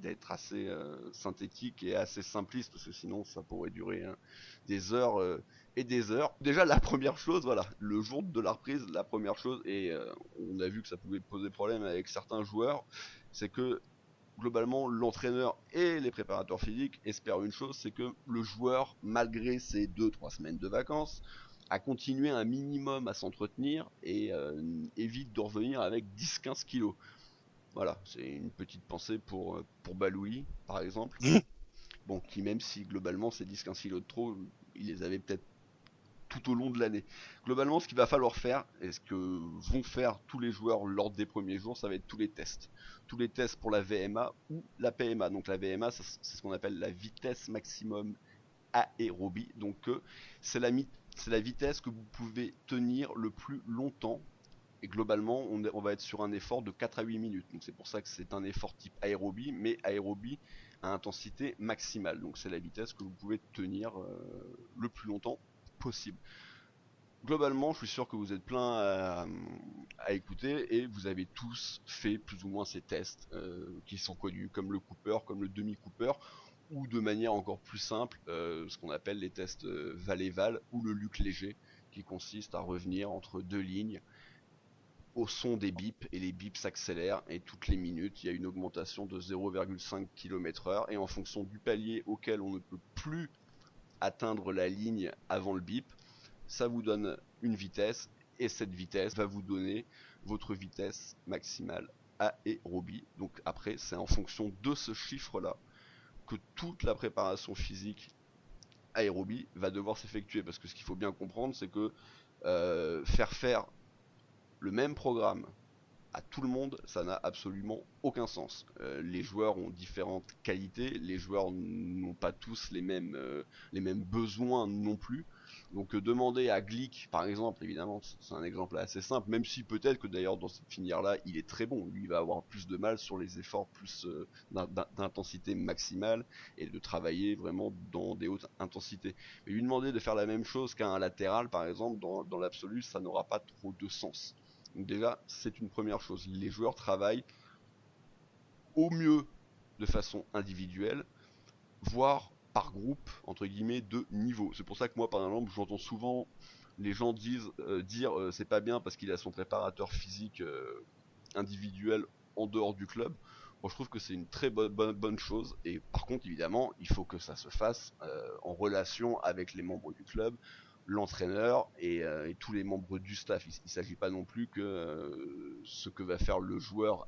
d'être assez synthétique et assez simpliste parce que sinon ça pourrait durer des heures et des heures. Déjà la première chose, voilà, le jour de la reprise, la première chose, et on a vu que ça pouvait poser problème avec certains joueurs, c'est que globalement l'entraîneur et les préparateurs physiques espèrent une chose, c'est que le joueur, malgré ses 2-3 semaines de vacances, a continué un minimum à s'entretenir et évite de revenir avec 10-15 kilos. Voilà, c'est une petite pensée pour Baloui, par exemple. Bon, qui même si globalement ces 10-15 kilos de trop, il les avait peut-être tout au long de l'année. Globalement, ce qu'il va falloir faire, et ce que vont faire tous les joueurs lors des premiers jours, ça va être tous les tests. Tous les tests pour la VMA ou la PMA. Donc la VMA, c'est ce qu'on appelle la vitesse maximum aérobie. Donc c'est la vitesse que vous pouvez tenir le plus longtemps. Et globalement, on va être sur un effort de 4 à 8 minutes. Donc c'est pour ça que c'est un effort type aérobie, mais aérobie à intensité maximale. Donc c'est la vitesse que vous pouvez tenir le plus longtemps possible. Globalement, je suis sûr que vous êtes plein à écouter et vous avez tous fait plus ou moins ces tests qui sont connus comme le Cooper, comme le demi-Cooper, ou de manière encore plus simple, ce qu'on appelle les tests Val-Eval ou le Luc léger, qui consiste à revenir entre deux lignes au son des bips, et les bips s'accélèrent, et toutes les minutes il y a une augmentation de 0,5 km/h, et en fonction du palier auquel on ne peut plus atteindre la ligne avant le bip, ça vous donne une vitesse, et cette vitesse va vous donner votre vitesse maximale aérobie. Donc après, c'est en fonction de ce chiffre-là que toute la préparation physique aérobie va devoir s'effectuer. Parce que ce qu'il faut bien comprendre, c'est que faire le même programme à tout le monde, ça n'a absolument aucun sens. Les joueurs ont différentes qualités, les joueurs n'ont pas tous les mêmes besoins non plus. Donc demander à Glick, par exemple, évidemment, c'est un exemple assez simple, même si peut-être que d'ailleurs dans cette filière-là, il est très bon. Lui, il va avoir plus de mal sur les efforts plus d'intensité maximale et de travailler vraiment dans des hautes intensités. Mais lui demander de faire la même chose qu'un latéral, par exemple, dans l'absolu, ça n'aura pas trop de sens. Donc déjà, c'est une première chose. Les joueurs travaillent au mieux de façon individuelle, voire par groupe, entre guillemets, de niveau. C'est pour ça que moi, par exemple, j'entends souvent les gens dire c'est pas bien parce qu'il a son préparateur physique individuel en dehors du club. Moi, je trouve que c'est une très bonne chose. Et par contre, évidemment, il faut que ça se fasse en relation avec les membres du club, l'entraîneur et tous les membres du staff. Il ne s'agit pas non plus que ce que va faire le joueur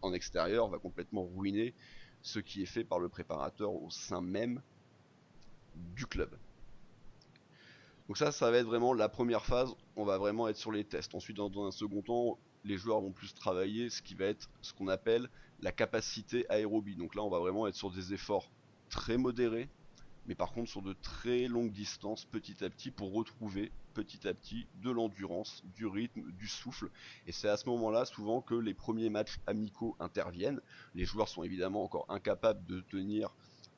en extérieur va complètement ruiner ce qui est fait par le préparateur au sein même du club. Donc ça va être vraiment la première phase, on va vraiment être sur les tests. Ensuite, dans un second temps, les joueurs vont plus travailler ce qui va être ce qu'on appelle la capacité aérobie. Donc là, on va vraiment être sur des efforts très modérés, mais par contre sur de très longues distances petit à petit pour retrouver petit à petit de l'endurance, du rythme, du souffle. Et c'est à ce moment-là souvent que les premiers matchs amicaux interviennent. Les joueurs sont évidemment encore incapables de tenir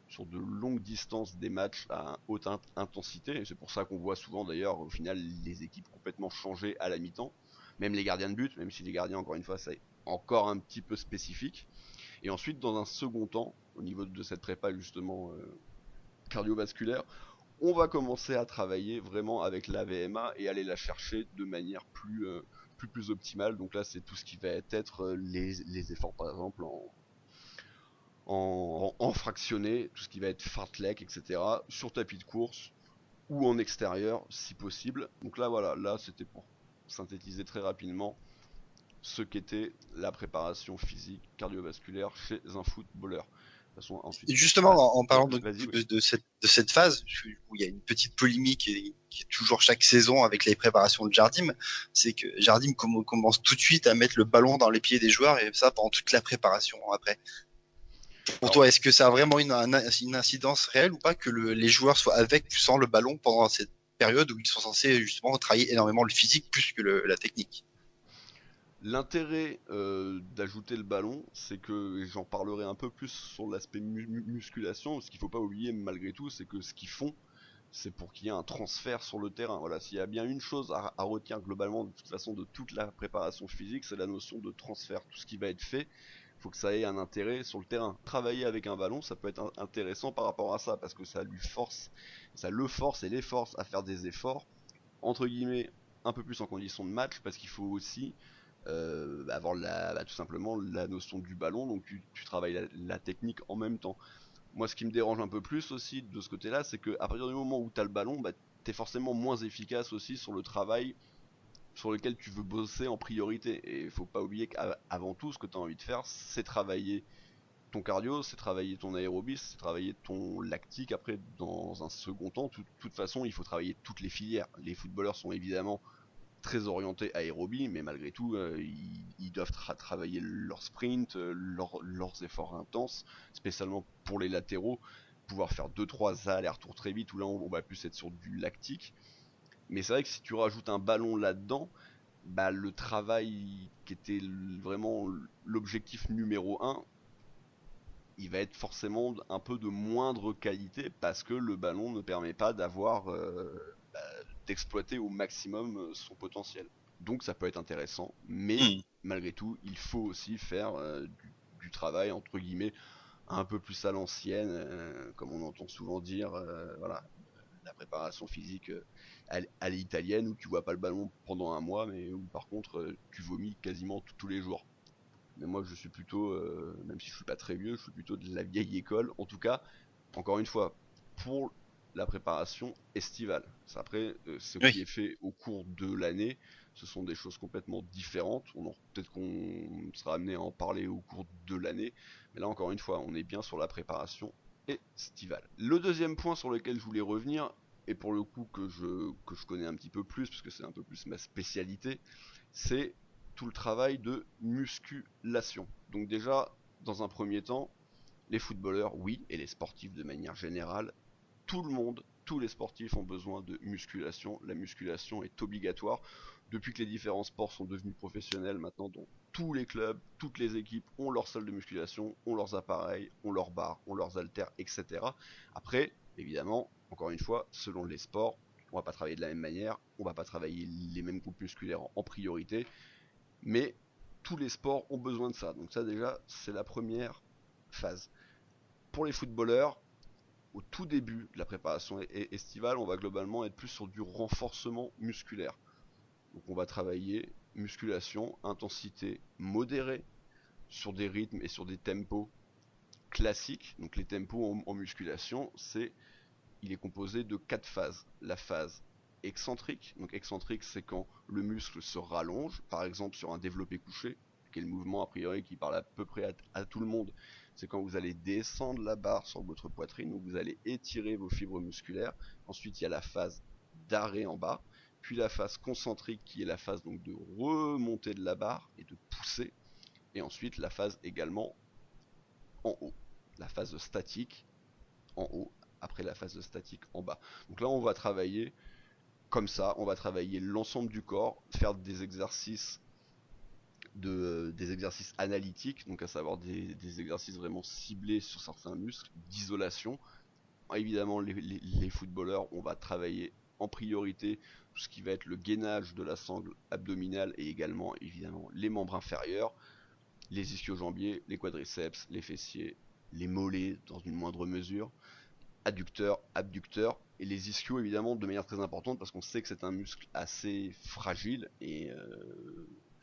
sur de longues distances des matchs à haute intensité. Et c'est pour ça qu'on voit souvent d'ailleurs au final les équipes complètement changer à la mi-temps. Même les gardiens de but, même si les gardiens encore une fois c'est encore un petit peu spécifique. Et ensuite dans un second temps, au niveau de cette prépa justement cardiovasculaire, on va commencer à travailler vraiment avec la VMA et aller la chercher de manière plus optimale. Donc là c'est tout ce qui va être les efforts par exemple en fractionné, tout ce qui va être fartlek, etc. sur tapis de course ou en extérieur si possible. Donc là voilà, là c'était pour synthétiser très rapidement ce qu'était la préparation physique cardiovasculaire chez un footballeur. De toute façon, ensuite, Et justement, en parlant donc vas-y, oui. de cette phase où il y a une petite polémique qui est toujours chaque saison avec les préparations de Jardim, c'est que Jardim commence tout de suite à mettre le ballon dans les pieds des joueurs et ça pendant toute la préparation après. Pour Alors, toi, est-ce que ça a vraiment une incidence réelle ou pas que les joueurs soient avec ou sans le ballon pendant cette période où ils sont censés justement travailler énormément le physique plus que la technique? l'intérêt d'ajouter le ballon, c'est que j'en parlerai un peu plus sur l'aspect musculation. Ce qu'il ne faut pas oublier malgré tout, c'est que ce qu'ils font, c'est pour qu'il y ait un transfert sur le terrain. Voilà, s'il y a bien une chose à retenir globalement de toute façon de toute la préparation physique, c'est la notion de transfert. Tout ce qui va être fait, il faut que ça ait un intérêt sur le terrain. Travailler avec un ballon, ça peut être intéressant par rapport à ça, parce que ça le force et les force à faire des efforts, entre guillemets, un peu plus en condition de match, parce qu'il faut aussi avoir tout simplement la notion du ballon, donc tu travailles la technique en même temps. Moi, ce qui me dérange un peu plus aussi de ce côté-là, c'est qu'à partir du moment où tu as le ballon, bah, tu es forcément moins efficace aussi sur le travail sur lequel tu veux bosser en priorité. Et il faut pas oublier qu'avant tout, ce que tu as envie de faire, c'est travailler ton cardio, c'est travailler ton aérobie, c'est travailler ton lactique. Après, dans un second temps, de toute façon, il faut travailler toutes les filières. Les footballeurs sont évidemment très orientés aérobie, mais malgré tout, ils doivent travailler leur sprint, leurs efforts intenses, spécialement pour les latéraux, pouvoir faire 2-3 allers-retours très vite, où là on va plus être sur du lactique. Mais c'est vrai que si tu rajoutes un ballon là-dedans, bah, le travail qui était vraiment l'objectif numéro un, il va être forcément un peu de moindre qualité parce que le ballon ne permet pas d'exploiter au maximum son potentiel. Donc ça peut être intéressant, mais malgré tout, il faut aussi faire du travail entre guillemets un peu plus à l'ancienne, comme on entend souvent dire, voilà, la préparation physique à l'italienne où tu vois pas le ballon pendant un mois, mais où par contre tu vomis quasiment tous les jours. Mais moi je suis plutôt, même si je suis pas très vieux, je suis plutôt de la vieille école. En tout cas, encore une fois, pour la préparation estivale. Après, ce qui Oui. est fait au cours de l'année, ce sont des choses complètement différentes. Peut-être qu'on sera amené à en parler au cours de l'année. Mais là, encore une fois, on est bien sur la préparation estivale. Le deuxième point sur lequel je voulais revenir, et pour le coup que je connais un petit peu plus, parce que c'est un peu plus ma spécialité, c'est tout le travail de musculation. Donc déjà, dans un premier temps, les footballeurs, oui, et les sportifs de manière générale, tout le monde, tous les sportifs ont besoin de musculation. La musculation est obligatoire. Depuis que les différents sports sont devenus professionnels, maintenant, dans tous les clubs, toutes les équipes ont leur salle de musculation, ont leurs appareils, ont leurs barres, ont leurs haltères, etc. Après, évidemment, encore une fois, selon les sports, on va pas travailler de la même manière, on va pas travailler les mêmes groupes musculaires en priorité, mais tous les sports ont besoin de ça. Donc ça déjà, c'est la première phase. Pour les footballeurs, au tout début de la préparation estivale, on va globalement être plus sur du renforcement musculaire. Donc on va travailler musculation, intensité modérée, sur des rythmes et sur des tempos classiques. Donc les tempos en musculation, il est composé de 4 phases. La phase excentrique, donc excentrique c'est quand le muscle se rallonge, par exemple sur un développé couché, qui est le mouvement a priori qui parle à peu près à tout le monde. C'est quand vous allez descendre la barre sur votre poitrine, où vous allez étirer vos fibres musculaires. Ensuite il y a la phase d'arrêt en bas, puis la phase concentrique qui est la phase donc de remonter de la barre et de pousser, et ensuite la phase également en haut, la phase statique en haut, après la phase statique en bas. Donc là on va travailler comme ça, on va travailler l'ensemble du corps, faire des exercices des exercices analytiques, donc à savoir des exercices vraiment ciblés sur certains muscles, d'isolation. Évidemment les footballeurs, on va travailler en priorité tout ce qui va être le gainage de la sangle abdominale et également évidemment les membres inférieurs, les ischio-jambiers, les quadriceps, les fessiers, les mollets dans une moindre mesure, adducteurs, abducteurs, et les ischios évidemment de manière très importante parce qu'on sait que c'est un muscle assez fragile et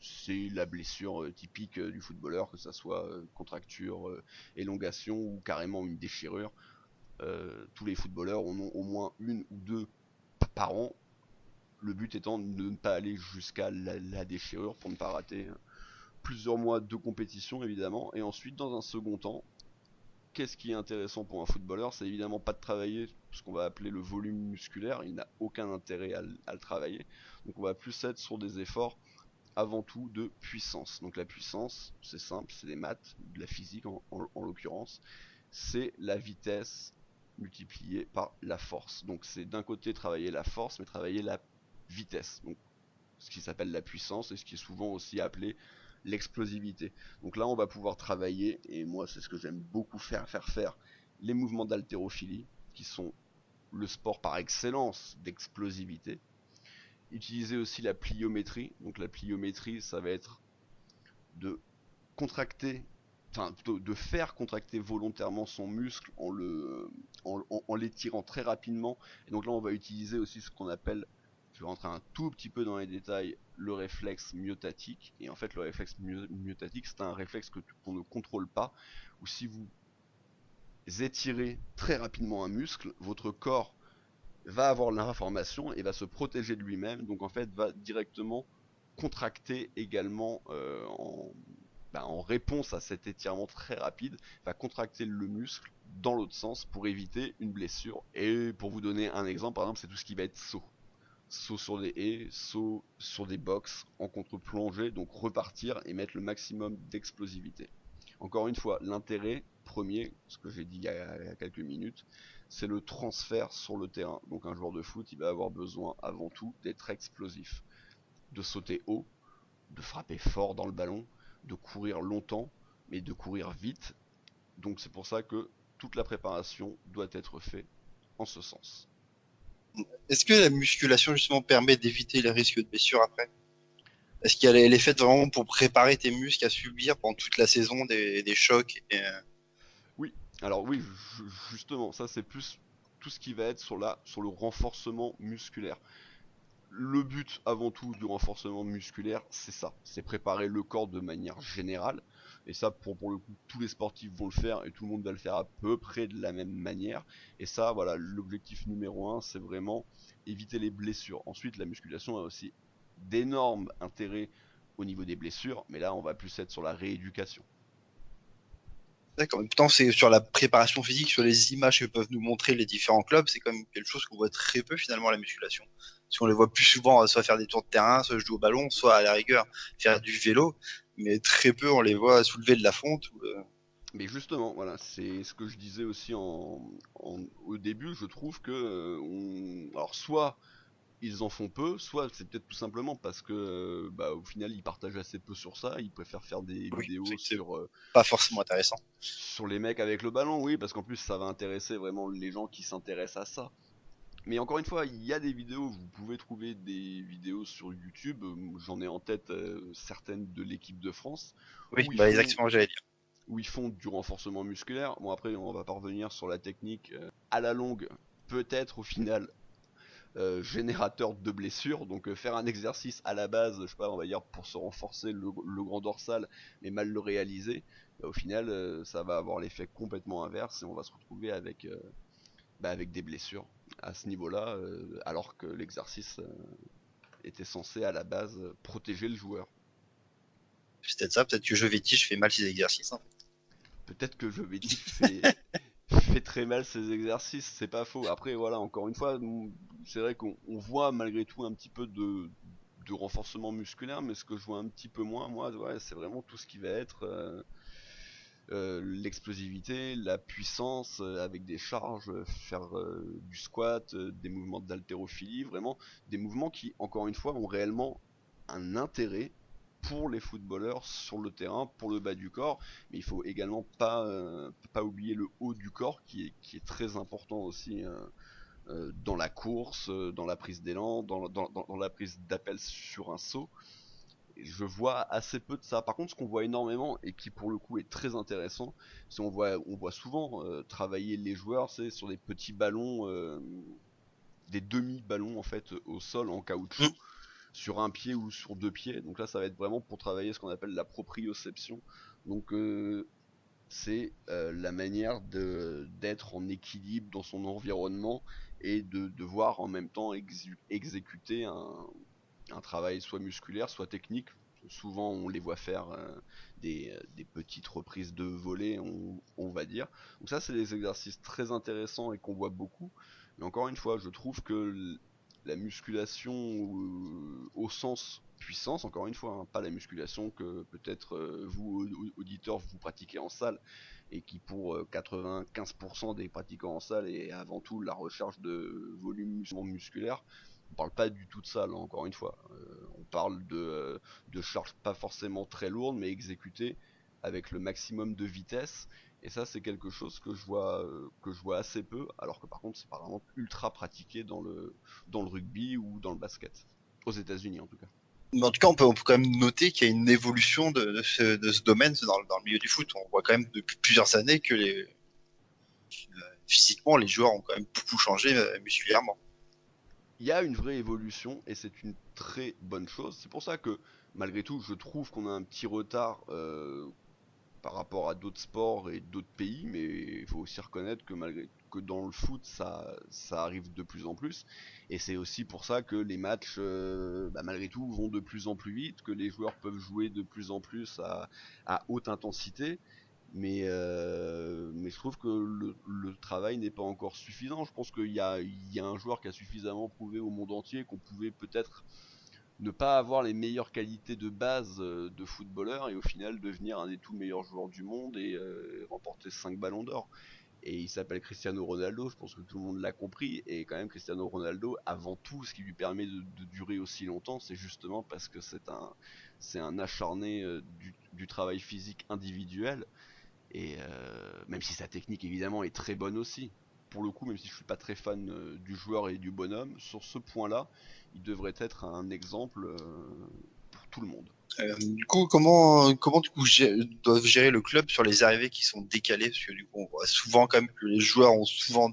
c'est la blessure typique du footballeur, que ça soit contracture, élongation ou carrément une déchirure. Tous les footballeurs en ont au moins une ou deux par an. Le but étant de ne pas aller jusqu'à la déchirure pour ne pas rater plusieurs mois de compétition évidemment. Et ensuite dans un second temps, qu'est-ce qui est intéressant pour un footballeur? C'est évidemment pas de travailler ce qu'on va appeler le volume musculaire, il n'a aucun intérêt à le travailler. Donc on va plus être sur des efforts avant tout de puissance. Donc la puissance, c'est simple, c'est des maths, de la physique en l'occurrence, c'est la vitesse multipliée par la force. Donc c'est d'un côté travailler la force, mais travailler la vitesse. Donc ce qui s'appelle la puissance et ce qui est souvent aussi appelé l'explosivité. Donc là, on va pouvoir travailler, et moi, c'est ce que j'aime beaucoup faire les mouvements d'haltérophilie, qui sont le sport par excellence d'explosivité. Utiliser aussi la pliométrie. Donc la pliométrie, ça va être de contracter, enfin plutôt de faire contracter volontairement son muscle en l'étirant très rapidement. Et donc là, on va utiliser aussi ce qu'on appelle, je vais rentrer un tout petit peu dans les détails, le réflexe myotatique. Et en fait, le réflexe myotatique, c'est un réflexe qu'on ne contrôle pas, ou si vous étirez très rapidement un muscle, votre corps va avoir l'information et va se protéger de lui-même, donc en fait va directement contracter également en réponse à cet étirement très rapide, va contracter le muscle dans l'autre sens pour éviter une blessure. Et pour vous donner un exemple, par exemple, c'est tout ce qui va être saut. Saut sur des haies, saut sur des box en contre-plongée, donc repartir et mettre le maximum d'explosivité. Encore une fois, l'intérêt premier, ce que j'ai dit il y a quelques minutes, c'est le transfert sur le terrain. Donc un joueur de foot, il va avoir besoin avant tout d'être explosif, de sauter haut, de frapper fort dans le ballon, de courir longtemps, mais de courir vite. Donc c'est pour ça que toute la préparation doit être faite en ce sens. Est-ce que la musculation justement permet d'éviter les risques de blessure après? Est-ce qu'elle est faite vraiment pour préparer tes muscles à subir pendant toute la saison des chocs Oui, alors oui, justement, ça c'est plus tout ce qui va être sur le renforcement musculaire. Le but avant tout du renforcement musculaire, c'est ça, c'est préparer le corps de manière générale, et ça pour le coup tous les sportifs vont le faire et tout le monde va le faire à peu près de la même manière, et ça voilà, l'objectif numéro un c'est vraiment éviter les blessures. Ensuite la musculation a aussi d'énormes intérêts au niveau des blessures, mais là on va plus être sur la rééducation. D'accord, mais pourtant c'est sur la préparation physique, sur les images que peuvent nous montrer les différents clubs, c'est quand même quelque chose qu'on voit très peu finalement à la musculation. Parce qu'on les voit plus souvent soit faire des tours de terrain, soit jouer au ballon, soit à la rigueur faire du vélo, mais très peu on les voit soulever de la fonte. Mais justement, voilà, c'est ce que je disais aussi au début, je trouve que alors soit ils en font peu, soit c'est peut-être tout simplement parce que bah, au final ils partagent assez peu sur ça, ils préfèrent faire des Oui, vidéos c'est sur pas forcément intéressant. sur les mecs avec le ballon, oui, parce qu'en plus ça va intéresser vraiment les gens qui s'intéressent à ça. Mais encore une fois, il y a des vidéos, vous pouvez trouver des vidéos sur YouTube, j'en ai en tête certaines de l'équipe de France, Oui, où ils bah font exactement, j'allais dire. où ils font du renforcement musculaire. Bon après on va pas revenir sur la technique à la longue, peut-être au final générateur de blessures. Donc faire un exercice à la base, je sais pas, on va dire pour se renforcer le grand dorsal, mais mal le réaliser, bah, au final ça va avoir l'effet complètement inverse et on va se retrouver avec des blessures à ce niveau-là, alors que l'exercice était censé à la base protéger le joueur. C'est peut-être ça, peut-être que Jovetic fait mal ses exercices, hein. Peut-être que Jovetic fait très mal ses exercices, c'est pas faux. Après, voilà, encore une fois, c'est vrai qu'on voit malgré tout un petit peu de renforcement musculaire, mais ce que je vois un petit peu moins, moi, ouais, c'est vraiment tout ce qui va être l'explosivité, la puissance avec des charges, faire du squat, des mouvements d'haltérophilie, vraiment des mouvements qui, encore une fois, ont réellement un intérêt pour les footballeurs sur le terrain, pour le bas du corps, mais il faut également pas oublier le haut du corps qui est très important aussi dans la course, dans la prise d'élan, dans la prise d'appel sur un saut. Je vois assez peu de ça. Par contre, ce qu'on voit énormément et qui pour le coup est très intéressant, c'est on voit souvent travailler les joueurs, c'est sur des petits ballons, des demi-ballons en fait au sol en Mm. caoutchouc, sur un pied ou sur deux pieds. Donc là, ça va être vraiment pour travailler ce qu'on appelle la proprioception. Donc c'est la manière d'être en équilibre dans son environnement et de devoir en même temps exécuter un travail soit musculaire, soit technique. Souvent, on les voit faire des petites reprises de volée, on va dire. Donc ça, c'est des exercices très intéressants et qu'on voit beaucoup. Mais encore une fois, je trouve que la musculation au sens puissance, encore une fois, hein, pas la musculation que peut-être vous, auditeurs, vous pratiquez en salle, et qui pour 95% des pratiquants en salle est avant tout la recherche de volume musculaire. On parle pas du tout de ça là, encore une fois. On parle de charges pas forcément très lourdes, mais exécutées avec le maximum de vitesse. Et ça, c'est quelque chose que je vois assez peu, alors que par contre, c'est par exemple ultra pratiqué dans le rugby ou dans le basket. Aux États-Unis en tout cas. Mais en tout cas, on peut quand même noter qu'il y a une évolution de ce domaine dans le milieu du foot. On voit quand même depuis plusieurs années que physiquement, les joueurs ont quand même beaucoup changé musculairement. Il y a une vraie évolution et c'est une très bonne chose. C'est pour ça que malgré tout, je trouve qu'on a un petit retard par rapport à d'autres sports et d'autres pays, mais il faut aussi reconnaître que dans le foot, ça arrive de plus en plus. Et c'est aussi pour ça que les matchs, malgré tout, vont de plus en plus vite, que les joueurs peuvent jouer de plus en plus à haute intensité. Mais je trouve que le travail n'est pas encore suffisant. Je pense il y a un joueur qui a suffisamment prouvé au monde entier qu'on pouvait peut-être ne pas avoir les meilleures qualités de base de footballeur et au final devenir un des tout meilleurs joueurs du monde et remporter 5 ballons d'or. Et il s'appelle Cristiano Ronaldo, je pense que tout le monde l'a compris. Et quand même, Cristiano Ronaldo, avant tout, ce qui lui permet de durer aussi longtemps, c'est justement parce que c'est un acharné du travail physique individuel. Et même si sa technique évidemment est très bonne aussi, pour le coup, même si je suis pas très fan du joueur et du bonhomme, sur ce point-là, il devrait être un exemple pour tout le monde. Du coup, comment du coup doivent gérer le club sur les arrivées qui sont décalées, parce que du coup, on voit souvent quand même que les joueurs ont souvent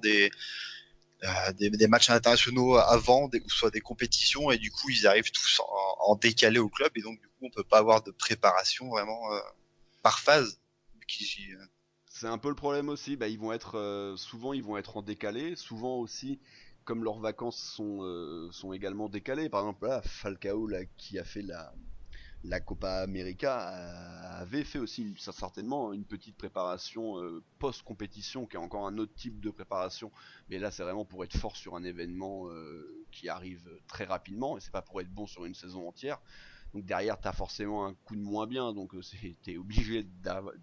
des matchs internationaux avant, ou soit des compétitions, et du coup ils arrivent tous en décalé au club, et donc du coup on peut pas avoir de préparation vraiment par phase. Qui, C'est un peu le problème aussi. Bah, souvent ils vont être en décalé. Souvent aussi, comme leurs vacances sont également décalées. Par exemple, là, Falcao là, qui a fait la Copa América avait fait aussi certainement une petite préparation post-compétition qui est encore un autre type de préparation, mais là c'est vraiment pour être fort sur un événement qui arrive très rapidement et c'est pas pour être bon sur une saison entière. Donc derrière t'as forcément un coup de moins bien, donc t'es obligé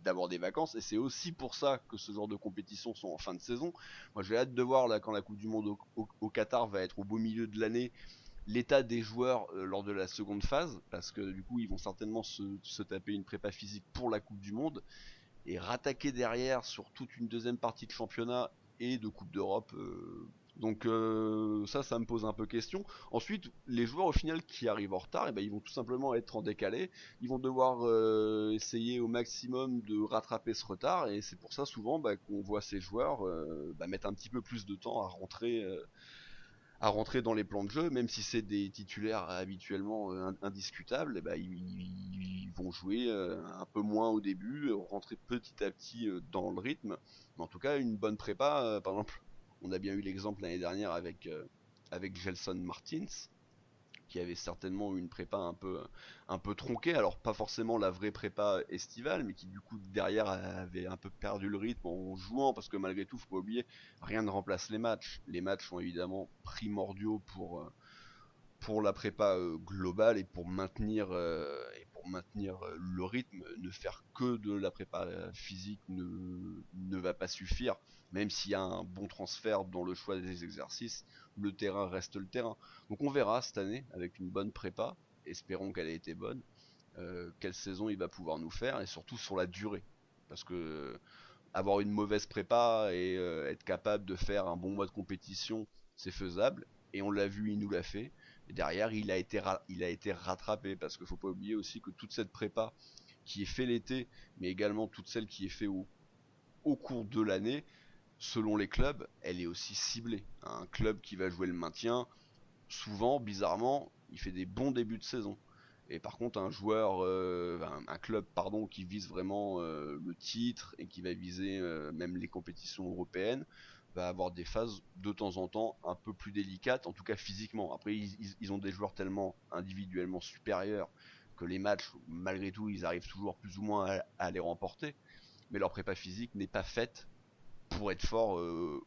d'avoir des vacances et c'est aussi pour ça que ce genre de compétitions sont en fin de saison. Moi j'ai hâte de voir là quand la Coupe du Monde au Qatar va être au beau milieu de l'année l'état des joueurs lors de la seconde phase, parce que du coup ils vont certainement se taper une prépa physique pour la Coupe du Monde, et rattaquer derrière sur toute une deuxième partie de championnat et de Coupe d'Europe. Donc ça me pose un peu question. Ensuite, les joueurs au final qui arrivent en retard, ils vont tout simplement être en décalé. Ils vont devoir essayer au maximum de rattraper ce retard, et c'est pour ça souvent qu'on voit ces joueurs mettre un petit peu plus de temps à rentrer dans les plans de jeu, même si c'est des titulaires habituellement indiscutables, ils vont jouer un peu moins au début, rentrer petit à petit dans le rythme. Mais en tout cas, une bonne prépa, par exemple, on a bien eu l'exemple l'année dernière avec Gelson Martins, qui avait certainement une prépa un peu tronquée, alors pas forcément la vraie prépa estivale, mais qui du coup derrière avait un peu perdu le rythme en jouant, parce que malgré tout, faut pas oublier, rien ne remplace les matchs. Les matchs sont évidemment primordiaux pour la prépa globale et pour maintenir le rythme. Ne faire que de la prépa physique ne va pas suffire, même s'il y a un bon transfert dans le choix des exercices, le terrain reste le terrain. Donc on verra cette année avec une bonne prépa, espérons qu'elle ait été bonne, quelle saison il va pouvoir nous faire, et surtout sur la durée, parce que avoir une mauvaise prépa et être capable de faire un bon mois de compétition, c'est faisable. Et on l'a vu, il nous l'a fait. Et derrière, il a été rattrapé, parce qu'il faut pas oublier aussi que toute cette prépa qui est fait l'été, mais également toute celle qui est fait au cours de l'année, selon les clubs, elle est aussi ciblée. Un club qui va jouer le maintien, souvent, bizarrement, il fait des bons débuts de saison. Et par contre, un club pardon, qui vise vraiment le titre et qui va viser même les compétitions européennes, va avoir des phases de temps en temps un peu plus délicates, en tout cas physiquement. Après, ils ont des joueurs tellement individuellement supérieurs que les matchs, malgré tout, ils arrivent toujours plus ou moins à les remporter. Mais leur prépa physique n'est pas faite pour être fort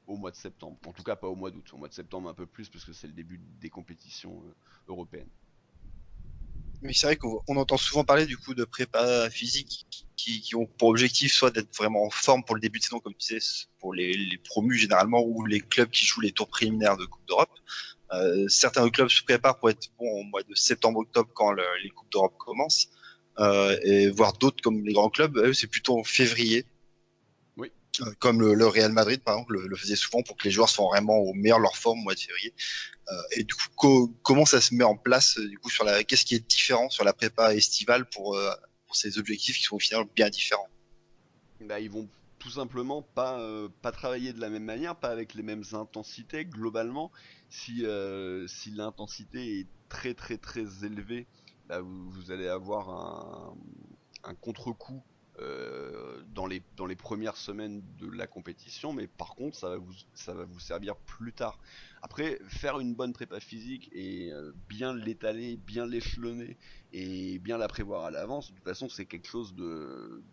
au mois de septembre. En tout cas, pas au mois d'août. Au mois de septembre, un peu plus, parce que c'est le début des compétitions européennes. Mais c'est vrai qu'on entend souvent parler du coup de prépa physique qui ont pour objectif soit d'être vraiment en forme pour le début de saison, comme tu sais, pour les promus généralement, ou les clubs qui jouent les tours préliminaires de Coupe d'Europe. Certains clubs se préparent pour être bons au mois de septembre-octobre quand les Coupes d'Europe commencent, et voir d'autres comme les grands clubs, eux c'est plutôt en février. Oui. Comme le Real Madrid par exemple le faisait souvent pour que les joueurs soient vraiment au meilleur de leur forme au mois de février. Et du coup, comment ça se met en place du coup qu'est-ce qui est différent sur la prépa estivale pour ces objectifs qui sont au final bien différents? Ils vont tout simplement pas travailler de la même manière, pas avec les mêmes intensités globalement. Si l'intensité est très très très élevée, vous allez avoir un contre-coup dans les premières semaines de la compétition, mais par contre ça va vous servir plus tard. Après, faire une bonne prépa physique et bien l'étaler, bien l'échelonner et bien la prévoir à l'avance, de toute façon c'est quelque chose de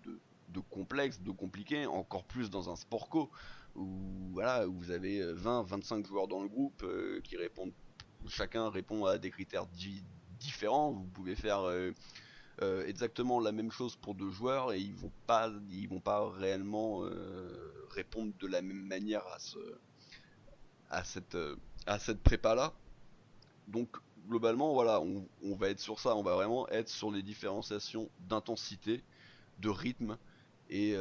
complexe, de compliqué, encore plus dans un sport co où voilà, où vous avez 20-25 joueurs dans le groupe qui répondent, chacun répond à des critères différents. Vous pouvez faire exactement la même chose pour deux joueurs et ils vont pas réellement répondre de la même manière à cette à cette prépa là. Donc globalement voilà, on va être sur ça, on va vraiment être sur les différenciations d'intensité, de rythme et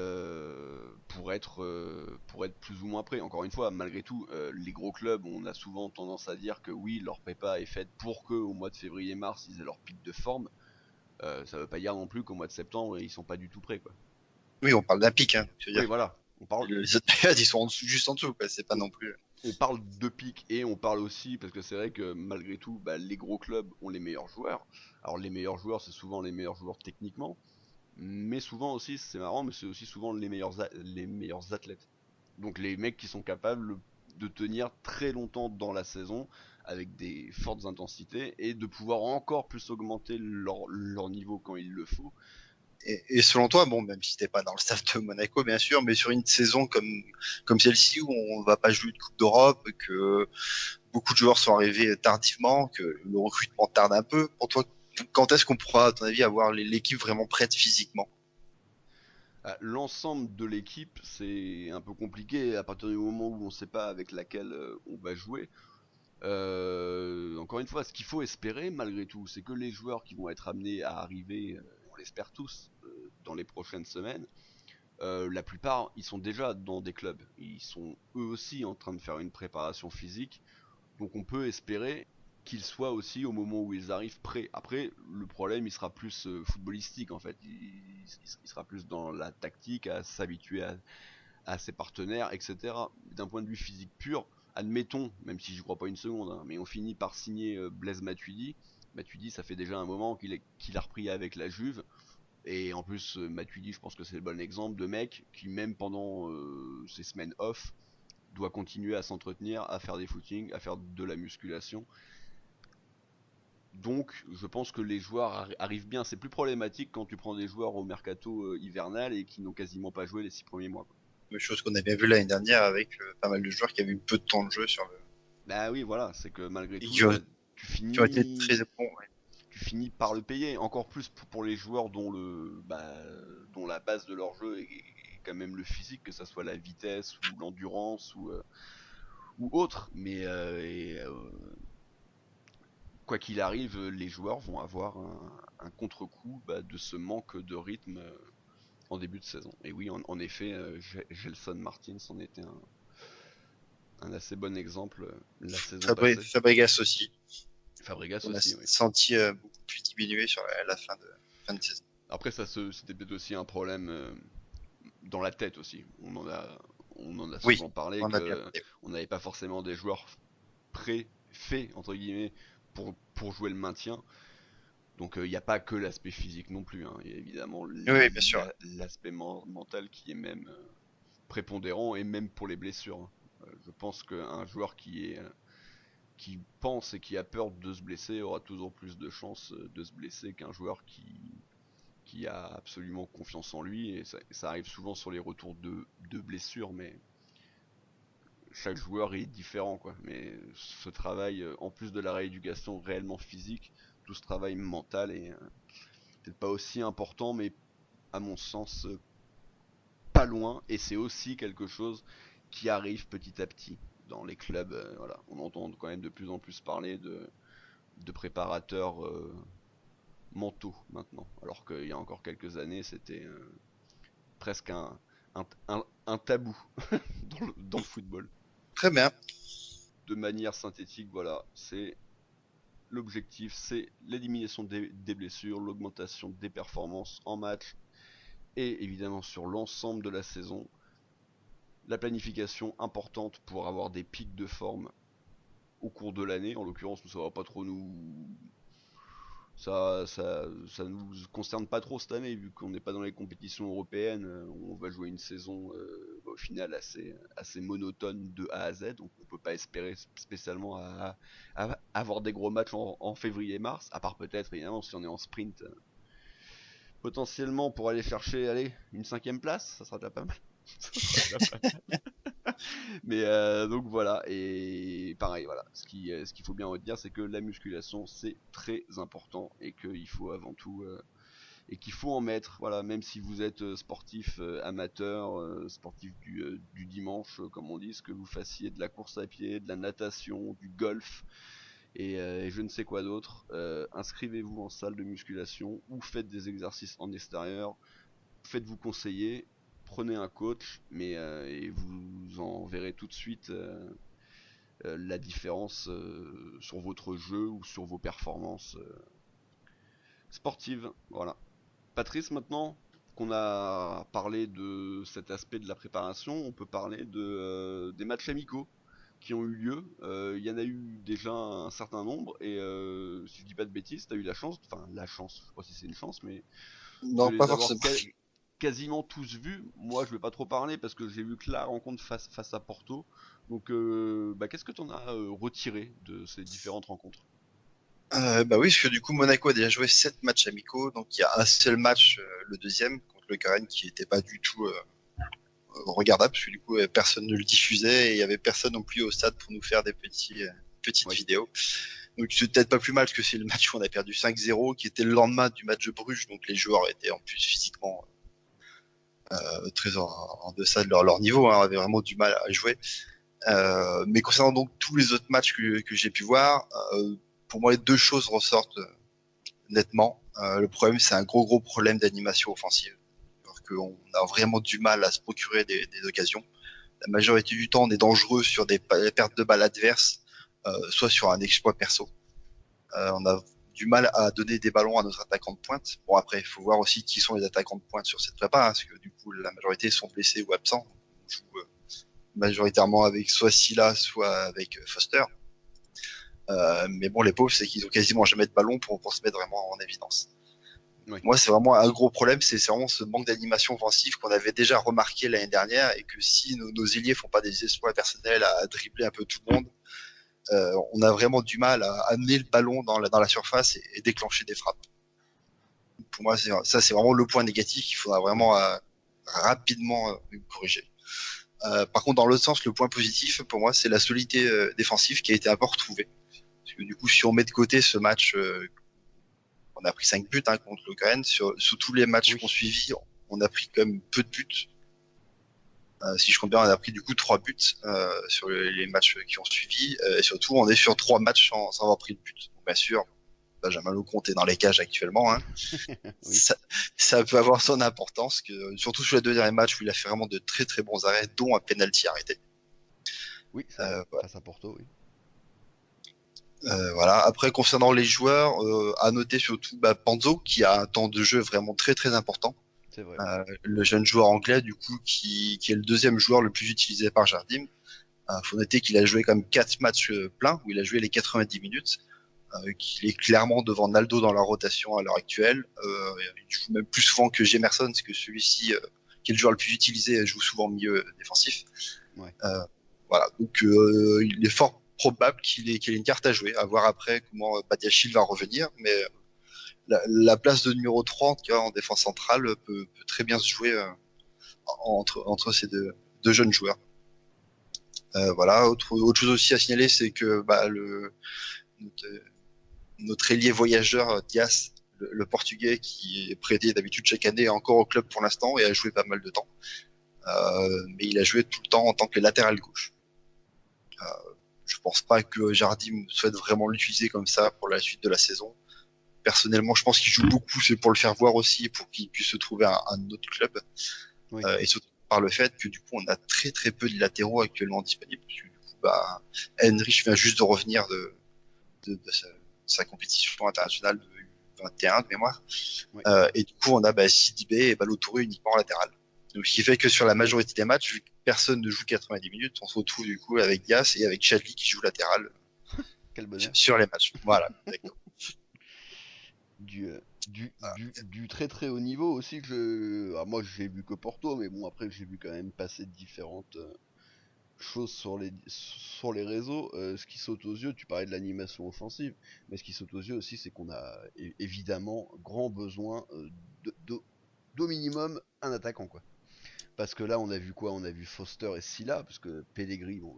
pour être plus ou moins prêt. Encore une fois, malgré tout, les gros clubs, on a souvent tendance à dire que oui, leur prépa est faite pour que au mois de février-mars ils aient leur pic de forme. Ça veut pas dire non plus qu'au mois de septembre ils sont pas du tout prêts quoi. Oui, on parle d'un pic, hein. Je veux Oui dire, voilà, on parle. les autres périodes ils sont juste en dessous, quoi. C'est pas non plus. on parle de pic et on parle aussi, parce que c'est vrai que malgré tout, bah, les gros clubs ont les meilleurs joueurs. Alors les meilleurs joueurs, c'est souvent les meilleurs joueurs techniquement, mais souvent aussi, c'est marrant, mais c'est aussi souvent les meilleurs athlètes. Donc les mecs qui sont capables de tenir très longtemps dans la saison avec des fortes intensités et de pouvoir encore plus augmenter leur niveau quand il le faut. Et selon toi, bon, même si t'es pas dans le staff de Monaco, bien sûr, mais sur une saison comme celle-ci où on va pas jouer de Coupe d'Europe, que beaucoup de joueurs sont arrivés tardivement, que le recrutement tarde un peu, pour toi, quand est-ce qu'on pourra, à ton avis, avoir l'équipe vraiment prête physiquement? L'ensemble de l'équipe, c'est un peu compliqué à partir du moment où on ne sait pas avec laquelle on va jouer. Encore une fois, ce qu'il faut espérer malgré tout, c'est que les joueurs qui vont être amenés à arriver, on l'espère tous, dans les prochaines semaines, la plupart, ils sont déjà dans des clubs. Ils sont eux aussi en train de faire une préparation physique. Donc on peut espérer qu'ils soient aussi au moment où ils arrivent prêts. Après, le problème, il sera plus footballistique en fait. Il sera plus dans la tactique, à s'habituer à ses partenaires, etc. D'un point de vue physique pur, admettons, même si je crois pas une seconde, hein, mais on finit par signer Blaise Matuidi. Matuidi, ça fait déjà un moment qu'il a repris avec la Juve. Et en plus, Matuidi, je pense que c'est le bon exemple de mec qui, même pendant ses semaines off, doit continuer à s'entretenir, à faire des footings, à faire de la musculation. Donc, je pense que les joueurs arrivent bien. C'est plus problématique quand tu prends des joueurs au mercato hivernal et qui n'ont quasiment pas joué les 6 premiers mois. Chose qu'on a bien vu l'année dernière avec pas mal de joueurs qui avaient eu peu de temps de jeu sur le, Bah oui, voilà, c'est que malgré et tout, tu qui ont été très finis, bons. Ouais. tu finis par le payer. Encore plus pour les joueurs dont la base de leur jeu est quand même le physique, que ça soit la vitesse ou l'endurance ou autre. Mais quoi qu'il arrive, les joueurs vont avoir un contre-coup de ce manque de rythme en début de saison. Et oui, en effet, Gelson Martins en était un assez bon exemple la saison passée. Fabregas aussi, Fabregas on a aussi, oui. senti beaucoup plus diminuer sur la fin de saison. Après, c'était peut-être aussi un problème dans la tête aussi. On en a Oui, souvent parlé on a bien que parlé. on n'avait pas forcément des joueurs prêts, faits entre guillemets, pour jouer le maintien. Donc il n'y a pas que l'aspect physique non plus, hein. Il y a évidemment Oui, bien sûr. l'aspect mental qui est même prépondérant et même pour les blessures, hein. Je pense qu'un joueur qui pense et qui a peur de se blesser aura toujours plus de chances de se blesser qu'un joueur qui a absolument confiance en lui. Et ça arrive souvent sur les retours de blessures, mais chaque joueur est différent, quoi. Mais ce travail, en plus de la rééducation réellement physique, tout ce travail mental est peut-être pas aussi important, mais à mon sens, pas loin. Et c'est aussi quelque chose qui arrive petit à petit dans les clubs. Voilà, on entend quand même de plus en plus parler de préparateurs mentaux maintenant, alors qu'il y a encore quelques années, c'était presque un tabou dans le football. Très bien. De manière synthétique, voilà, c'est l'objectif, c'est l'élimination des blessures, l'augmentation des performances en match et évidemment sur l'ensemble de la saison. La planification importante pour avoir des pics de forme au cours de l'année. En l'occurrence, nous, ça va pas trop ça nous concerne pas trop cette année, vu qu'on n'est pas dans les compétitions européennes. On va jouer une saison au final assez monotone de A à Z, donc on peut pas espérer spécialement à avoir des gros matchs en février-mars, à part peut-être évidemment si on est en sprint, potentiellement pour aller chercher une 5e place, ça sera déjà pas mal. Ça sera déjà pas mal. Mais donc voilà, et pareil, voilà, ce qu'il faut bien retenir, c'est que la musculation c'est très important et qu'il faut avant tout et qu'il faut en mettre, voilà, même si vous êtes sportif amateur, sportif du dimanche, comme on dit, que vous fassiez de la course à pied, de la natation, du golf et je ne sais quoi d'autre, inscrivez-vous en salle de musculation ou faites des exercices en extérieur, faites-vous conseiller, prenez un coach, mais et vous en verrez tout de suite la différence sur votre jeu ou sur vos performances sportives. Voilà. Patrice, maintenant qu'on a parlé de cet aspect de la préparation, on peut parler des matchs amicaux. qui ont eu lieu. Il y en a eu déjà un certain nombre et si je dis pas de bêtises, t'as eu la chance, je sais pas si c'est une chance, mais de Non, pas les avoir forcément. quasiment tous vus. Moi, je vais pas trop parler parce que j'ai vu que la rencontre face à Porto. Donc, qu'est-ce que t'en as retiré de ces différentes rencontres? Bah oui, parce que du coup, Monaco a déjà joué 7 matchs amicaux, donc il y a un seul match, le deuxième, contre le Rennes, qui était pas du tout regardable, parce que du coup, personne ne le diffusait, et il y avait personne non plus au stade pour nous faire des petites Oui, vidéos. Donc c'est peut-être pas plus mal, parce que c'est le match où on a perdu 5-0, qui était le lendemain du match de Bruges, donc les joueurs étaient en plus physiquement très en deçà de leur niveau, hein, avaient vraiment du mal à jouer. Mais concernant donc tous les autres matchs que j'ai pu voir, pour moi, les deux choses ressortent nettement. Le problème, c'est un gros problème d'animation offensive. Alors qu'on a vraiment du mal à se procurer des occasions. La majorité du temps, on est dangereux sur des pertes de balles adverses, soit sur un exploit perso. On a du mal à donner des ballons à notre attaquant de pointe. Bon, après, il faut voir aussi qui sont les attaquants de pointe sur cette prépa, hein, parce que du coup, la majorité sont blessés ou absents. On joue majoritairement avec soit Silla, soit avec Foster. Mais bon, les pauvres, c'est qu'ils ont quasiment jamais de ballon pour se mettre vraiment en évidence. oui. Moi, c'est vraiment un gros problème, c'est vraiment ce manque d'animation offensive qu'on avait déjà remarqué l'année dernière, et que si nos ailiers font pas des exploits personnels à dribbler un peu tout le monde, on a vraiment du mal à amener le ballon dans la surface et déclencher des frappes. Pour moi, c'est vraiment le point négatif qu'il faudra Ouais. vraiment rapidement corriger. Par contre, dans l'autre sens, le point positif, pour moi, c'est la solidité défensive qui a été un peu retrouvée. Parce que du coup, si on met de côté ce match, on a pris 5 buts hein, contre l'Ukraine, sur tous les matchs Oui. qu'on suivi, on a pris quand même peu de buts. Si je compte bien, on a pris du coup 3 buts sur les matchs qui ont suivi. Et surtout, on est sur 3 matchs sans avoir pris de but. Donc, bien sûr, Benjamin Lecomte est dans les cages actuellement. Hein. Oui. Ça peut avoir son importance, surtout sur les deux derniers matchs où il a fait vraiment de très bons arrêts, dont un penalty arrêté. Oui, c'est vrai. Voilà. Face à Porto, oui. Voilà. Après, concernant les joueurs, à noter surtout Panzo, qui a un temps de jeu vraiment très important. C'est vrai. Le jeune joueur anglais, du coup, qui est le deuxième joueur le plus utilisé par Jardim. Faut noter qu'il a joué quand même 4 matchs pleins, où il a joué les 90 minutes, qu'il est clairement devant Naldo dans la rotation à l'heure actuelle. Il joue même plus souvent que Jemerson, parce que celui-ci, qui est le joueur le plus utilisé, joue souvent milieu défensif. Ouais. Voilà, donc il est fort probable qu'il ait une carte à jouer, à voir après comment Badiachil va revenir, mais la place de numéro 3 en, tout cas, en défense centrale peut très bien se jouer entre ces deux jeunes joueurs. Voilà, autre chose aussi à signaler, c'est que notre, notre ailier voyageur Dias, le Portugais qui est prêté d'habitude chaque année, est encore au club pour l'instant et a joué pas mal de temps. Mais il a joué tout le temps en tant que latéral gauche. Je pense pas que Jardim souhaite vraiment l'utiliser comme ça pour la suite de la saison. Personnellement, je pense qu'il joue beaucoup, c'est pour le faire voir aussi, pour qu'il puisse se trouver un autre club. Oui. Et surtout par le fait que du coup, on a très peu de latéraux actuellement disponibles. Parce que, du coup, Henrich vient juste de revenir de sa compétition internationale de 21 de mémoire. Oui. Et du coup, on a Sidibé et Ballo-Touré uniquement en latéral. Donc, ce qui fait que sur la majorité des matchs, vu que personne ne joue 90 minutes, on se retrouve du coup avec Dias et avec Chadli qui joue latéral Quel bonheur. sur les matchs. Voilà, exactement. Du très haut niveau aussi que moi j'ai vu que Porto, mais bon après j'ai vu quand même passer différentes choses sur les réseaux. Ce qui saute aux yeux, tu parlais de l'animation offensive, mais ce qui saute aux yeux aussi c'est qu'on a évidemment grand besoin d'au minimum un attaquant quoi. Parce que là on a vu quoi? On a vu Foster et Silla, parce que Pellegrini, bon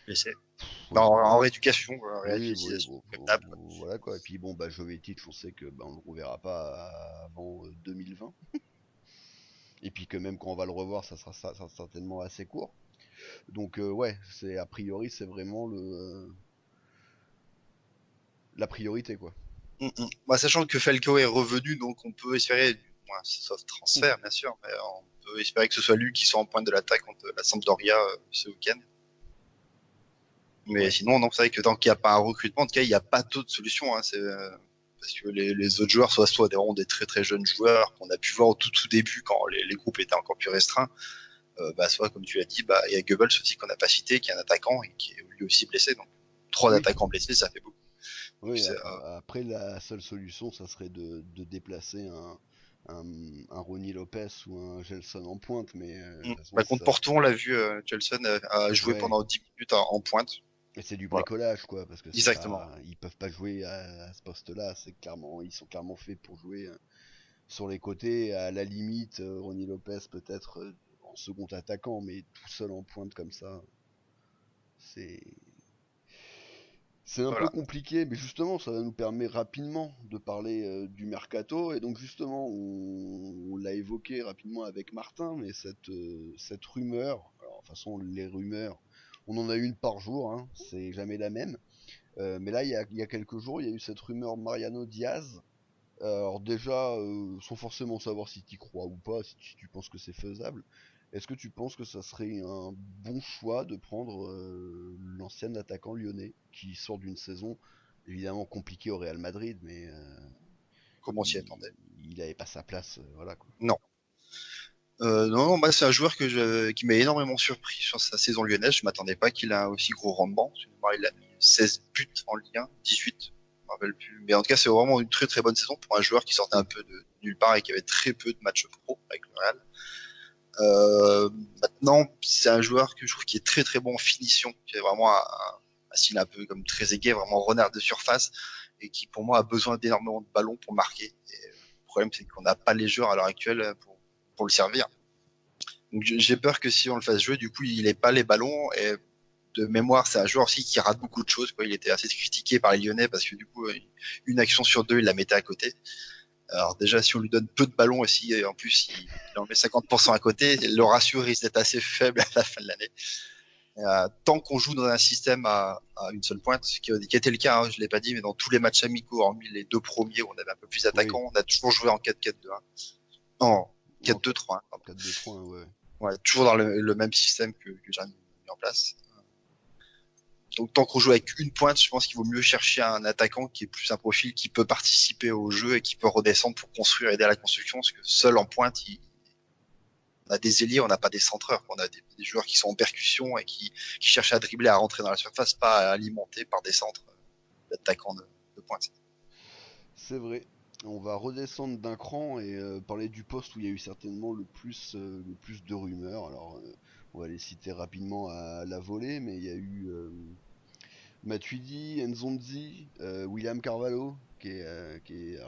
J'essaie. oui bon En voilà. rééducation, en Oui, oui, réutilisation, bon, comme d'hab. voilà quoi. Et puis bon, Jovetic, on sait que on le reverra pas avant 2020. Et puis que même quand on va le revoir, ça sera certainement assez court. Donc ouais, c'est a priori, c'est vraiment la priorité quoi. Sachant que Falcao est revenu, donc on peut espérer, sauf transfert bien sûr, mais on peut espérer que ce soit lui qui soit en pointe de l'attaque contre la Sampdoria ce week-end. Mais Ouais, sinon, non, c'est vrai que tant qu'il n'y a pas un recrutement, en tout cas, il n'y a pas d'autre solution. Hein, parce que les autres joueurs, soit des très jeunes joueurs qu'on a pu voir au tout début quand les groupes étaient encore plus restreints, soit comme tu l'as dit, il y a Goebbels aussi qu'on n'a pas cité, qui est un attaquant et qui est lui aussi blessé. Donc 3 Oui. attaquants blessés, ça fait beaucoup. Oui, C'est, après, la seule solution, ça serait de déplacer un Ronny Lopez ou un Gelson en pointe, mais de toute façon, contre ça. Porto, on l'a vu, Chelsea a joué Ouais, pendant 10 minutes en pointe. mais c'est du Voilà, bricolage, quoi, parce que c'est exactement. pas, ils peuvent pas jouer à ce poste-là. C'est clairement, ils sont clairement faits pour jouer sur les côtés, à la limite, Ronny Lopez peut-être en second attaquant, mais tout seul en pointe comme ça, c'est c'est un peu Voilà. compliqué, mais justement, ça va nous permettre rapidement de parler du mercato. Et donc, justement, on l'a évoqué rapidement avec Martin, mais cette rumeur, alors, de toute façon, les rumeurs, on en a une par jour, hein, c'est jamais la même. Mais là, il y a quelques jours, il y a eu cette rumeur Mariano Diaz. Alors déjà, sans forcément savoir si tu crois ou pas, si tu penses que c'est faisable, est-ce que tu penses que ça serait un bon choix de prendre l'ancien attaquant lyonnais qui sort d'une saison évidemment compliquée au Real Madrid, mais Comment on s'y attendait? il avait pas sa place, voilà quoi. Non. Non, moi c'est un joueur qui m'a énormément surpris sur sa saison lyonnaise. Je m'attendais pas qu'il ait un aussi gros rendement. Il a mis 16 buts en Ligue 1, 18, je me rappelle plus. Mais en tout cas, c'est vraiment une très très bonne saison pour un joueur qui sortait un peu de nulle part et qui avait très peu de matchs pro avec le Real. Maintenant, c'est un joueur que je trouve qui est très très bon en finition, qui est vraiment un style un peu comme Trezeguet, vraiment renard de surface, et qui pour moi a besoin d'énormément de ballons pour marquer. Et le problème, c'est qu'on n'a pas les joueurs à l'heure actuelle pour le servir. Donc j'ai peur que si on le fasse jouer, du coup, il n'ait pas les ballons. Et de mémoire, c'est un joueur aussi qui rate beaucoup de choses, quoi. Il était assez critiqué par les Lyonnais parce que du coup, une action sur deux, il la mettait à côté. Alors déjà, si on lui donne peu de ballons aussi, et en plus il en met 50% à côté, le ratio risque d'être assez faible à la fin de l'année. Tant qu'on joue dans un système à une seule pointe, ce qui était le cas, hein, je l'ai pas dit, mais dans tous les matchs amicaux, hormis les 2 premiers où on avait un peu plus Oui, d'attaquants, on a toujours joué en 4-4-2-1. Non, en 4-2-3, pardon. 4-2-3, ouais. Ouais, toujours dans le même système que j'ai mis en place. Donc tant qu'on joue avec une pointe, je pense qu'il vaut mieux chercher un attaquant qui est plus un profil qui peut participer au jeu et qui peut redescendre pour construire, aider à la construction, parce que seul en pointe, on a des ailiers, on n'a pas des centreurs, on a des joueurs qui sont en percussion et qui cherchent à dribbler, à rentrer dans la surface, pas à alimenter par des centres d'attaquants de pointe. C'est vrai. On va redescendre d'un cran et parler du poste où il y a eu certainement le plus de rumeurs. Alors, on va les citer rapidement à la volée, mais il y a eu Matuidi, Nzonzi, William Carvalho, qui est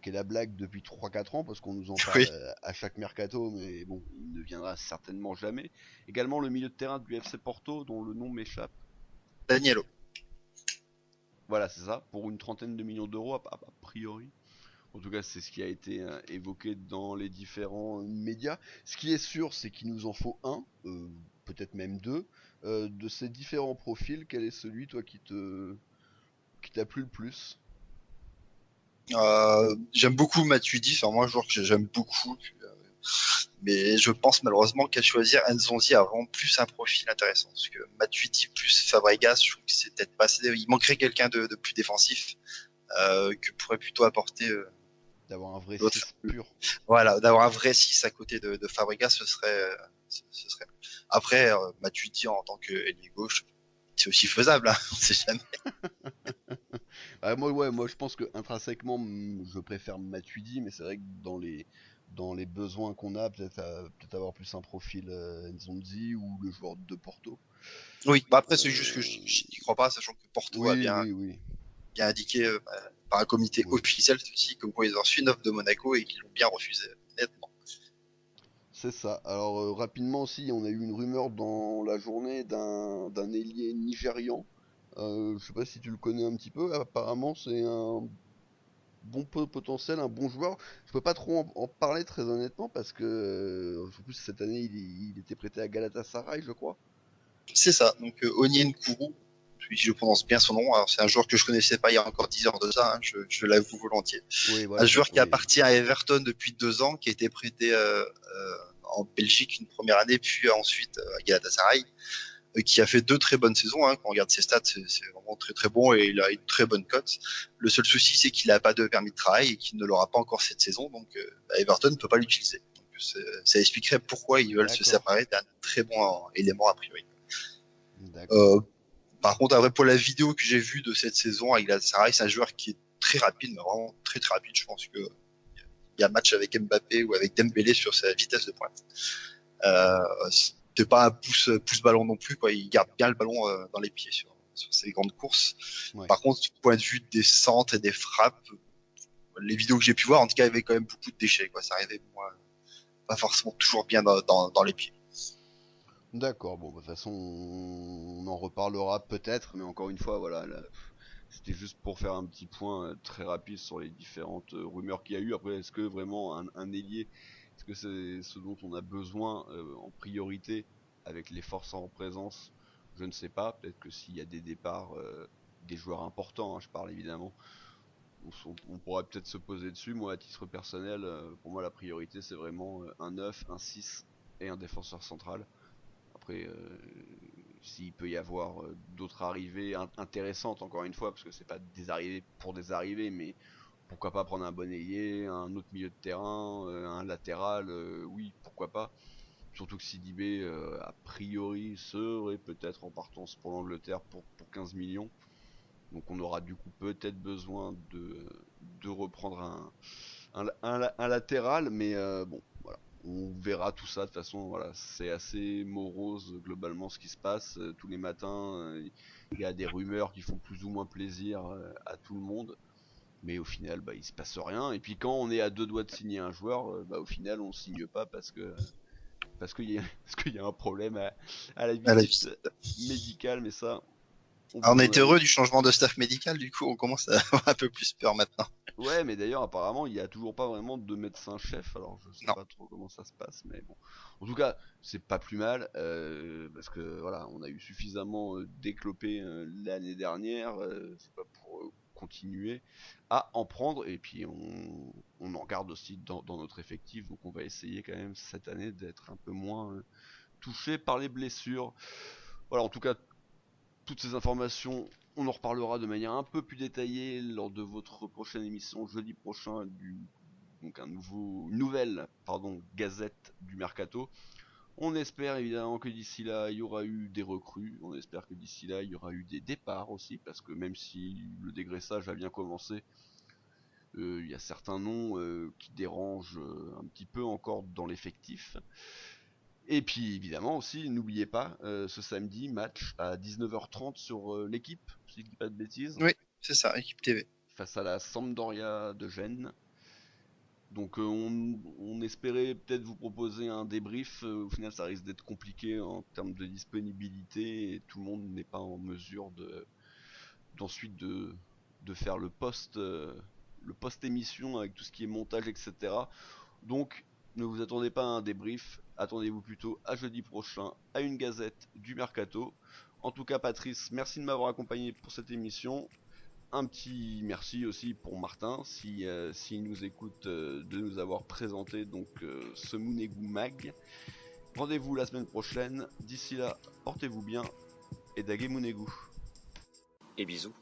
la blague depuis 3-4 ans, parce qu'on nous en parle Oui, à chaque mercato, mais bon, il ne viendra certainement jamais. Également le milieu de terrain du FC Porto, dont le nom m'échappe. Danielo. Voilà, c'est ça, pour une trentaine de millions d'euros, a priori. En tout cas, c'est ce qui a été évoqué dans les différents médias. Ce qui est sûr, c'est qu'il nous en faut un, peut-être même deux, de ces différents profils. Quel est celui, toi, qui t'a plu le plus? J'aime beaucoup Matuidi, c'est vraiment un joueur que j'aime beaucoup. Mais je pense malheureusement qu'à choisir, Nzonzi a vraiment plus un profil intéressant. Parce que Matuidi plus Fabregas, je trouve que c'est peut-être pas assez. Il manquerait quelqu'un de plus défensif que pourrait plutôt apporter D'avoir un vrai l'autre. 6 pur. Voilà, d'avoir un vrai 6 à côté de Fabregas, ce serait. Après, Matuidi en tant que ailier gauche, c'est aussi faisable, hein, on sait jamais. Moi, je pense que intrinsèquement, je préfère Matuidi, mais c'est vrai que dans les besoins qu'on a, peut-être avoir plus un profil Nzonzi ou le joueur de Porto. Oui, après c'est juste que Euh, je n'y crois pas, sachant que Porto a oui, oui, oui, bien indiqué par un comité oui. officiel ceci, comme quoi ils ont reçu une offre de Monaco et qu'ils l'ont bien refusé nettement. C'est ça. Alors rapidement aussi, on a eu une rumeur dans la journée d'un ailier nigérian. Je sais pas si tu le connais un petit peu. Apparemment, c'est un bon potentiel, un bon joueur. Je peux pas trop en parler très honnêtement parce que en plus cette année il était prêté à Galatasaray, je crois. C'est ça, donc Onyen Kourou, si je prononce bien son nom, alors c'est un joueur que je connaissais pas il y a encore 10 heures de ça, hein, je l'avoue volontiers. Oui, Un voilà, joueur qui oui. appartient à Everton depuis 2 ans, qui a été prêté en Belgique une première année, puis ensuite à Galatasaray, qui a fait 2 très bonnes saisons. Hein. Quand on regarde ses stats, c'est vraiment très très bon et il a une très bonne cote. Le seul souci, c'est qu'il n'a pas de permis de travail et qu'il ne l'aura pas encore cette saison, donc Everton ne peut pas l'utiliser. ça expliquerait pourquoi ils veulent se séparer d'un très bon élément a priori. Par contre, après, pour la vidéo que j'ai vue de cette saison avec Galatasaray, c'est un joueur qui est très rapide, mais vraiment très très rapide. Je pense que il y a un match avec Mbappé ou avec Dembélé sur sa vitesse de pointe. C'était pas un pouce ballon non plus, quoi. Il garde bien le ballon dans les pieds sur ses grandes courses. Ouais. Par contre, du point de vue des centres et des frappes, les vidéos que j'ai pu voir, en tout cas, il y avait quand même beaucoup de déchets, quoi. Ça arrivait, moi, pas forcément toujours bien dans les pieds. D'accord, bon, de toute façon, on en reparlera peut-être, mais encore une fois, voilà, c'était juste pour faire un petit point très rapide sur les différentes rumeurs qu'il y a eu. Après, est-ce que vraiment un ailier, est-ce que c'est ce dont on a besoin en priorité avec les forces en présence? Je ne sais pas, peut-être que s'il y a des départs, des joueurs importants, hein, je parle évidemment, on pourrait peut-être se poser dessus. Moi, à titre personnel, pour moi, la priorité, c'est vraiment un 9, un 6 et un défenseur central. Après, s'il peut y avoir d'autres arrivées intéressantes, encore une fois, parce que c'est pas des arrivées pour des arrivées, mais pourquoi pas prendre un bon ailier, un autre milieu de terrain, un latéral, oui, pourquoi pas. Surtout que Sidibé, a priori, serait peut-être en partance pour l'Angleterre pour 15 millions. Donc on aura du coup peut-être besoin de reprendre un latéral, mais bon, voilà. On verra tout ça, de toute façon, voilà, c'est assez morose globalement ce qui se passe. Tous les matins, il y a des rumeurs qui font plus ou moins plaisir à tout le monde, mais au final, bah, il se passe rien. Et puis quand on est à deux doigts de signer un joueur, bah, au final, on signe pas parce qu'il y a un problème à la visite médicale, mais ça... On était heureux du changement de staff médical, du coup on commence à avoir un peu plus peur maintenant. Ouais, mais d'ailleurs apparemment il y a toujours pas vraiment de médecin-chef, alors je sais pas trop comment ça se passe, mais bon. En tout cas, c'est pas plus mal, parce que voilà, on a eu suffisamment déclopé l'année dernière, c'est pas pour continuer à en prendre, et puis on en garde aussi dans notre effectif, donc on va essayer quand même cette année d'être un peu moins touché par les blessures. Voilà, en tout cas, toutes ces informations, on en reparlera de manière un peu plus détaillée lors de votre prochaine émission jeudi prochain donc une nouvelle gazette du mercato. On espère évidemment que d'ici là il y aura eu des recrues, on espère que d'ici là il y aura eu des départs aussi, parce que même si le dégraissage a bien commencé, il y a certains noms qui dérangent un petit peu encore dans l'effectif. Et puis évidemment aussi, n'oubliez pas, ce samedi, match à 19h30 sur l'équipe, si je dis pas de bêtises. Oui, c'est ça, équipe TV. Face à la Sampdoria de Gênes. Donc on espérait peut-être vous proposer un débrief, au final ça risque d'être compliqué en termes de disponibilité, et tout le monde n'est pas en mesure d'ensuite de faire le post-émission avec tout ce qui est montage, etc. Donc, ne vous attendez pas à un débrief, attendez-vous plutôt à jeudi prochain à une gazette du Mercato. En tout cas, Patrice, merci de m'avoir accompagné pour cette émission. Un petit merci aussi pour Martin, s'il nous écoute, de nous avoir présenté donc ce Mounegou Mag. Rendez-vous la semaine prochaine. D'ici là, portez-vous bien et Dagé Mounegou. Et bisous.